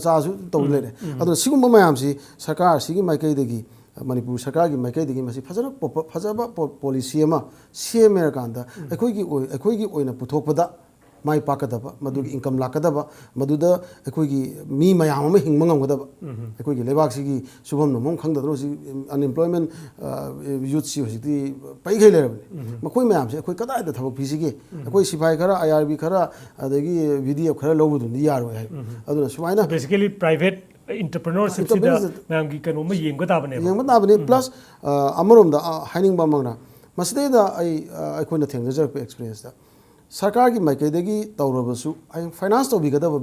ꯆꯥꯁꯨ ꯇꯧ ꯂꯩꯔꯦ ꯑꯗꯨꯅ ꯁꯤꯒꯨꯝꯕ ꯃꯌꯥꯝꯁꯤ ꯁꯔꯀꯥꯔꯁꯤꯒꯤ ꯃꯥꯏꯀꯩꯗꯒꯤ ꯃꯅꯤꯄꯨꯔ ꯁꯔꯀꯥꯔꯒꯤ ꯃꯥꯏꯀꯩꯗꯒꯤ ꯃꯁꯤ ꯐꯖꯕ ꯄꯣꯂꯤꯁꯤ ꯑꯃ ꯁꯦꯝꯃꯦ ꯍꯥꯏꯔꯀꯥꯟꯗ ꯑꯩꯈꯣꯏꯒꯤ ꯑꯣꯏꯅ ꯄꯨꯊꯣꯛꯄꯗ ꯃꯥꯏ ꯄꯥꯛꯀꯗꯕ ꯃꯗꯨꯒꯤ ꯏꯟꯀꯝ ꯂꯥꯛꯀꯗꯕ ꯃꯗꯨꯗ ꯑꯩꯈꯣꯏꯒꯤ ꯃꯤ ꯃꯌꯥꯝ ꯑꯃ ꯍꯤꯡꯕ ꯉꯝꯒꯗꯕ ꯑꯩꯈꯣꯏꯒꯤ ꯂꯩꯕꯥꯛꯁꯤꯒꯤ ꯁꯨꯐꯝ ꯅꯣꯝꯐꯝ ꯈꯪꯗꯗꯅ ꯍꯧꯖꯤꯛ ꯑꯟꯑꯦꯝꯄ꯭ꯂꯣꯏꯃꯦꯟ ꯌꯨꯠꯁꯤ ꯍꯧꯖꯤꯛꯇꯤ ꯄꯩꯈꯩ ꯂꯩꯔꯕꯅꯤ ꯃꯈꯣꯏ ꯃꯌꯥꯝꯁꯦ ꯑꯩꯈꯣꯏ ꯀꯗꯥꯏꯗ ꯊꯕꯛ ꯄꯤꯁꯤꯒꯦ ꯑꯩꯈꯣꯏ ꯁꯤꯐꯥꯏ ꯈꯔ IRB ꯈꯔ ꯑꯗꯒꯤ VDFꯈꯔ ꯂꯧꯕꯗꯨꯅꯗꯤ ꯌꯥꯔꯣꯏ ꯍꯥꯏꯕ ꯑꯗꯨꯅ ꯁꯨꯃꯥꯏꯅ ꯕꯦꯁꯤꯀꯦꯂꯤ ꯄ꯭ꯔꯥꯏꯚꯦꯠ ꯏꯟꯇꯔꯄ꯭ꯔꯤꯅꯔꯁꯤꯞꯁꯤꯗ ꯃꯌꯥꯝꯒꯤ ꯀꯩꯅꯣꯝꯃ ꯌꯦꯡꯕ ꯇꯥꯕꯅꯤ ꯄ꯭ꯂꯁ ꯑꯃꯔꯣꯝꯗ ꯍꯥꯏꯅꯤꯡꯕ ꯑꯃꯅ ꯃꯁꯤꯗꯩꯗ ꯑꯩꯈꯣꯏꯅ ꯊꯦꯡꯅꯖꯔꯛꯄ ꯑꯦꯛꯁꯄꯤꯔꯤꯌꯦꯟꯁꯇ ꯁꯔꯀꯥꯔꯒꯤ ꯃꯥꯏꯀꯩꯗꯒꯤ ꯇꯧꯔꯕꯁꯨ ꯐꯥꯏꯅꯥꯟꯁ ꯇꯧꯕꯤꯒꯗꯕ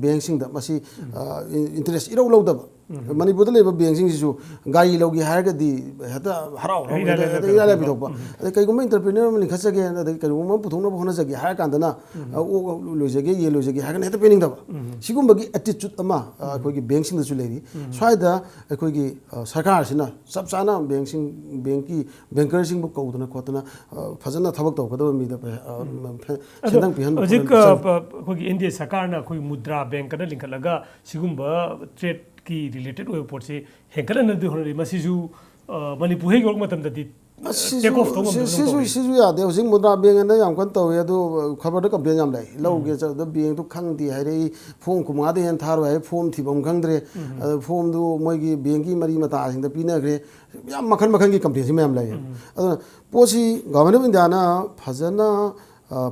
ꯕꯦꯡꯁꯤꯡꯗ ꯃꯁꯤ ꯏꯟꯇꯔꯦꯁ ꯏꯔꯧ ꯂꯧꯗꯕ ꯃꯅꯤꯄꯨꯔꯗ ꯂꯩꯕ ꯕꯦꯡꯁꯤꯡꯁꯤꯁꯨ ꯒꯥꯔꯤ ꯂꯧꯒꯦ ꯍꯥꯏꯔꯒꯗꯤ ꯍꯦꯛꯇ ꯍꯔꯥꯎ ꯏꯔꯥꯏ ꯄꯤꯊꯣꯛꯄ ꯑꯗꯩ ꯀꯩꯒꯨꯝꯕ ꯏꯟꯇꯔꯄ꯭ꯔꯤꯅꯔ ꯑꯃ ꯂꯤꯡꯈꯠꯆꯒꯦ ꯑꯗꯩ ꯀꯩꯒꯨꯝꯕ ꯑꯃ ꯄꯨꯊꯣꯛꯅꯕ ꯍꯣꯠꯅꯖꯒꯦ ꯍꯥꯏꯔ ꯀꯥꯟꯗꯅ ꯑꯣꯛ ꯂꯣꯏꯖꯒꯦ ꯌꯦꯟ ꯂꯣꯏꯖꯒꯦ ꯍꯥꯏꯔꯒꯅ ꯍꯦꯛꯇ ꯄꯤꯅꯤꯡꯗꯕ ꯁꯤꯒꯨꯝꯕꯒꯤ ꯑꯦꯇꯤꯆꯨꯠ ꯑꯃ ꯑꯩꯈꯣꯏꯒꯤ ꯕꯦꯡꯁꯤꯡꯗꯁꯨ ꯂꯩꯔꯤ ꯁ꯭ꯋꯥꯏꯗ ꯑꯩꯈꯣꯏꯒꯤ ꯁꯔꯀꯥꯔꯁꯤꯅ ꯆꯞ ꯆꯥꯅ ꯕꯦꯡꯀꯤ ꯕꯦꯡꯀꯔꯁꯤꯡꯕꯨ ꯀꯧꯗꯅ ꯈꯣꯠꯇꯅ ꯐꯖꯅ ꯊꯕꯛ ꯇꯧꯒꯗꯕ ꯃꯤꯗ ꯁꯦꯟꯗꯪ ꯄꯤꯍꯟꯕ ꯍꯧꯖꯤꯛ ꯑꯩꯈꯣꯏꯒꯤ ꯏꯟꯗꯤꯌꯥ ꯁꯔꯀꯥꯔꯅ ꯑꯩꯈꯣꯏꯒꯤ ꯃꯨꯗ꯭ꯔꯥ ꯕꯦꯡꯀꯅ ꯂꯤꯡꯈꯠꯂꯒ ꯁꯤꯒꯨꯝꯕ ꯇ꯭ꯔꯦꯗꯀꯤ ꯔꯤꯂꯦꯇꯦꯠ ꯑꯣꯏꯕ ꯄꯣꯠꯁꯤ ꯍꯦꯟꯒꯠꯍꯟꯅꯗꯤ ꯍꯣꯠꯅꯔꯤ ꯃꯁꯤꯁꯨ ꯃꯅꯤꯄꯨꯔ ꯍꯦꯛ ꯌꯧꯔꯛ ꯃꯇꯝꯗꯗꯤ ꯇꯦꯛ ꯑꯣꯐ ꯇꯧ ꯁꯤꯁꯨ ꯌꯥꯗꯦ ꯍꯧꯖꯤꯛ ꯃꯨꯗ꯭ꯔꯥ ꯕꯦꯡ ꯑꯅ ꯌꯥꯝ ꯀꯟꯅ ꯇꯧꯋꯤ ꯑꯗꯨ ꯈꯕꯔꯗ ꯀꯝꯄ꯭ꯂꯦꯟ ꯌꯥꯝ ꯂꯩ ꯂꯧꯒꯦ ꯆꯠꯕꯗ ꯕꯦꯡꯗꯨ ꯈꯪꯗꯦ ꯍꯥꯏꯔꯛꯏ ꯐꯣꯝ 50 ꯍꯦꯟꯅ ꯊꯥꯔꯣꯏ ꯍꯥꯏ ꯐꯣꯝ ꯊꯤꯐꯝ ꯈꯪꯗ꯭रे ꯐꯣꯝꯗꯨ ꯃꯣꯏꯒꯤ ꯕꯦꯡꯀꯤ ꯃꯔꯤ ꯃꯇꯥꯁꯤꯡꯗ ꯄꯤꯅꯈ꯭ꯔꯦ ꯌꯥꯝ ꯃꯈꯜꯒꯤ ꯀꯝꯄ꯭ꯂꯦꯟꯁꯤ ꯃꯌꯥꯝ ꯂꯩ ꯑꯗꯨꯅ ꯄꯣꯠꯁꯤ ꯒꯚꯔꯟꯃꯦꯟꯠ ꯑꯣꯐ ꯏꯟꯗꯤꯌꯥꯅ ꯐꯖꯅ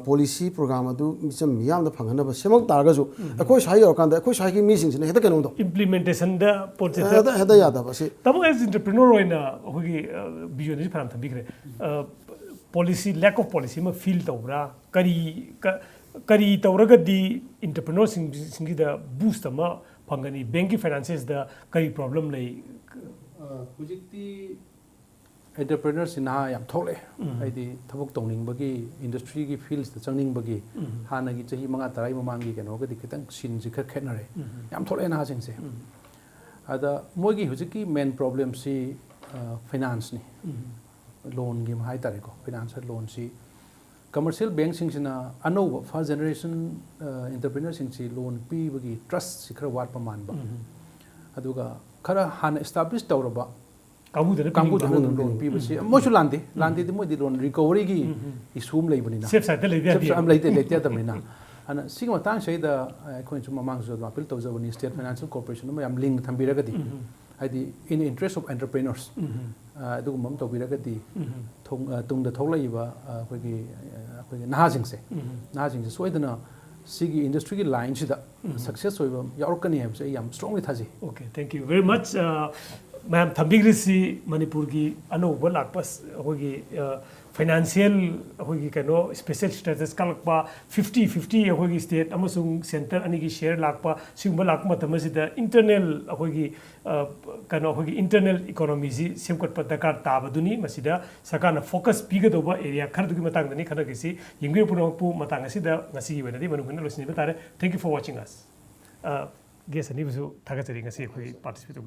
ꯄꯣꯂꯤꯁꯤ ꯄ꯭ꯔꯣꯒ꯭ꯔꯥꯝ ꯑꯗꯨ ꯃꯤꯆꯝ ꯃꯤꯌꯥꯝꯗ ꯐꯪꯍꯟꯅꯕ ꯁꯦꯝꯃꯛ ꯇꯥꯔꯒꯁꯨ ꯑꯩꯈꯣꯏ ꯁ꯭ꯋꯥꯏ ꯌꯧꯔꯀꯥꯟꯗ ꯑꯩꯈꯣꯏ ꯁ꯭ꯋꯥꯏꯒꯤ ꯃꯤꯁꯤꯡꯁꯤꯅ ꯍꯦꯛꯇ ꯀꯩꯅꯣꯝ ꯇꯧ ꯏꯝꯄ꯭ꯂꯤꯃꯦꯟꯇꯦꯁꯟꯗ ꯄꯣꯠꯁꯦ ꯍꯦꯛꯇ ꯌꯥꯗꯕ ꯁꯤ ꯇꯥꯃꯣ ꯑꯦꯁ ꯏꯟꯇꯔꯄ꯭ꯔꯤꯅꯔ ꯑꯣꯏꯅ ꯑꯩꯈꯣꯏꯒꯤ ꯚꯤꯖꯟꯁꯤ ꯐꯅꯌꯥꯝ ꯊꯝꯕꯤꯈ꯭ꯔꯦ ꯄꯣꯂꯤꯁꯤ ꯂꯦꯛ ꯑꯣꯐ ꯄꯣꯂꯤꯁꯤ ꯑꯃ ꯐꯤꯜ ꯇꯧꯕ꯭ꯔꯥ ꯀꯔꯤ ꯇꯧꯔꯒꯗꯤ ꯏꯟꯇꯔꯄ꯭ꯔꯤꯅꯔꯁꯤꯡꯁꯤꯗ ꯕꯨꯁꯠ ꯑꯃ ꯐꯪꯒꯅꯤ ꯕꯦꯡꯀꯤ ꯐꯥꯏꯅꯥꯟꯁꯦꯁꯇ ꯀꯔꯤ ꯄ꯭ꯔꯣꯕ꯭ꯂꯦꯝ ꯂꯩ ꯍꯧꯖꯤꯛꯇꯤ ꯑꯦꯟꯇꯔꯄ꯭ꯔꯤꯅꯔꯁꯤ ꯅꯍꯥ ꯌꯥꯝ ꯊꯣꯛꯂꯛꯑꯦ ꯍꯥꯏꯗꯤ ꯊꯕꯛ ꯇꯧꯅꯤꯡꯕꯒꯤ ꯏꯟꯗꯁꯇ꯭ꯔꯤꯒꯤ ꯐꯤꯜꯁꯇ ꯆꯪꯅꯤꯡꯕꯒꯤ ꯍꯥꯟꯅꯒꯤ ꯆꯍꯤ 5-10 ꯃꯃꯥꯡꯒꯤ ꯀꯩꯅꯣꯒꯗꯤ ꯈꯤꯇꯪ ꯁꯤꯟꯁꯤ ꯈꯔ ꯈꯦꯠꯅꯔꯦ ꯌꯥꯝ ꯊꯣꯛꯂꯛꯑꯦ ꯅꯍꯥꯁꯤꯡꯁꯦ ꯑꯗ ꯃꯣꯏꯒꯤ ꯍꯧꯖꯤꯛꯀꯤ ꯃꯦꯟ ꯄ꯭ꯔꯣꯕ꯭ꯂꯦꯝꯁꯤ ꯐꯥꯏꯅꯥꯟꯁꯅꯤ ꯂꯣꯟꯒꯤ ꯍꯥꯏꯇꯥꯔꯦꯀꯣ ꯐꯥꯏꯅꯥꯟꯁꯤꯌꯦꯜ ꯂꯣꯟꯁꯤ ꯀꯃꯔꯁꯤꯌꯦꯜ ꯕꯦꯡꯛꯁꯤꯡꯁꯤꯅ ꯑꯅꯧꯕ ꯐꯥꯔꯁ ꯖꯦꯅꯦꯔꯦꯁꯟ ꯏꯟꯇꯔꯄ꯭ꯔꯤꯅꯔꯁꯤꯡꯁꯤ ꯂꯣꯟ ꯄꯤꯕꯒꯤ ꯇ꯭ꯔꯁꯁꯤ ꯈꯔ ꯋꯥꯠꯄ ꯃꯥꯟꯕ ꯑꯗꯨꯒ ꯈꯔ ꯍꯥꯟꯅ ꯏꯁꯇꯥꯕ꯭ꯂꯤꯁ ꯇꯧꯔꯕ ꯀꯥꯡꯕꯨꯗꯅ ꯑꯗꯨꯝ ꯂꯣꯟ ꯄꯤꯕꯁꯤ ꯃꯣꯏꯁꯨ ꯂꯥꯟꯗꯦꯗꯤ ꯃꯣꯏꯗꯤ ꯂꯣꯟ ꯔꯤꯀꯣꯕꯔꯤꯒꯤ ꯏꯁꯨ ꯑꯃ ꯂꯩꯕꯅꯤꯅ ꯁꯦꯐ ꯁꯥꯏꯠꯇ ꯂꯩꯇꯦꯗꯕꯅꯤꯅ ꯑꯗꯨꯅ ꯁꯤꯒꯤ ꯃꯇꯥꯡꯁꯤꯗ ꯑꯩꯈꯣꯏꯅꯁꯨ ꯃꯃꯥꯡꯁꯨ ꯑꯗꯨꯝ ꯑꯄꯤꯜ ꯇꯧꯖꯕꯅꯤ ꯁ꯭ꯇꯦꯠ ꯐꯥꯏꯅꯥꯟꯁꯤꯌꯦꯜ ꯀꯣꯔꯄꯣꯔꯦꯁꯟ ꯑꯃ ꯌꯥꯝ ꯂꯤꯡ ꯊꯝꯕꯤꯔꯒꯗꯤ ꯍꯥꯏꯗꯤ ꯏꯟ ꯏꯟꯇꯔꯦꯁ ꯑꯣꯐ ꯑꯦꯟꯇꯔꯄ꯭ꯔꯤꯅꯔꯁ ꯑꯗꯨꯒꯨꯝꯕ ꯑꯃ ꯇꯧꯕꯤꯔꯒꯗꯤ ꯇꯨꯡꯗ ꯊꯣꯛꯂꯛꯏꯕ ꯑꯩꯈꯣꯏꯒꯤ ꯅꯍꯥꯁꯤꯡꯁꯦ ꯁꯣꯏꯗꯅ ꯁꯤꯒꯤ ꯏꯟꯗꯁꯇ꯭ꯔꯤꯒꯤ ꯂꯥꯏꯟꯁꯤꯗ ꯁꯛꯁꯦꯁ ꯑꯣꯏꯕ ꯌꯥꯎꯔꯛꯀꯅꯤ ꯍꯥꯏꯕꯁꯦ ꯑꯩ ꯌꯥꯝ ꯁ꯭ꯇꯔꯣꯡꯂꯤ ꯊꯥꯖꯩ ꯑꯣꯀꯦ ꯊꯦꯡꯛ ꯌꯨ ꯚꯦꯔꯤ ꯃꯆ ꯃꯌꯥꯝ ꯊꯝꯕꯤꯈ꯭ꯔꯤꯁꯤ ꯃꯅꯤꯄꯨꯔꯒꯤ ꯑꯅꯧꯕ ꯂꯥꯛꯄ ꯑꯩꯈꯣꯏꯒꯤ फाइनेंशियल अखोगी कनो स्पेशल स्टेटस कालकपा 50-50 अखोगी स्टेट अमसुंग सेंटर अनी की शेयर लाकपा सिगुंबा लाक मतमसिदा इंटरनल अखोगी कनो अखोगी इंटरनल इकोनॉमी जी सेमकटपा दरकार ताबदुनी मसिदा सरकारना फोकस पीगदोबा एरिया खरदुगी मतंगदनी खनगिसी यिंगबे पुनोपु मतंगसिदा ngasi gi wenadi manungna losini tare. Thank you for watching us. Guest ani busu thagachari ngasi khoi participate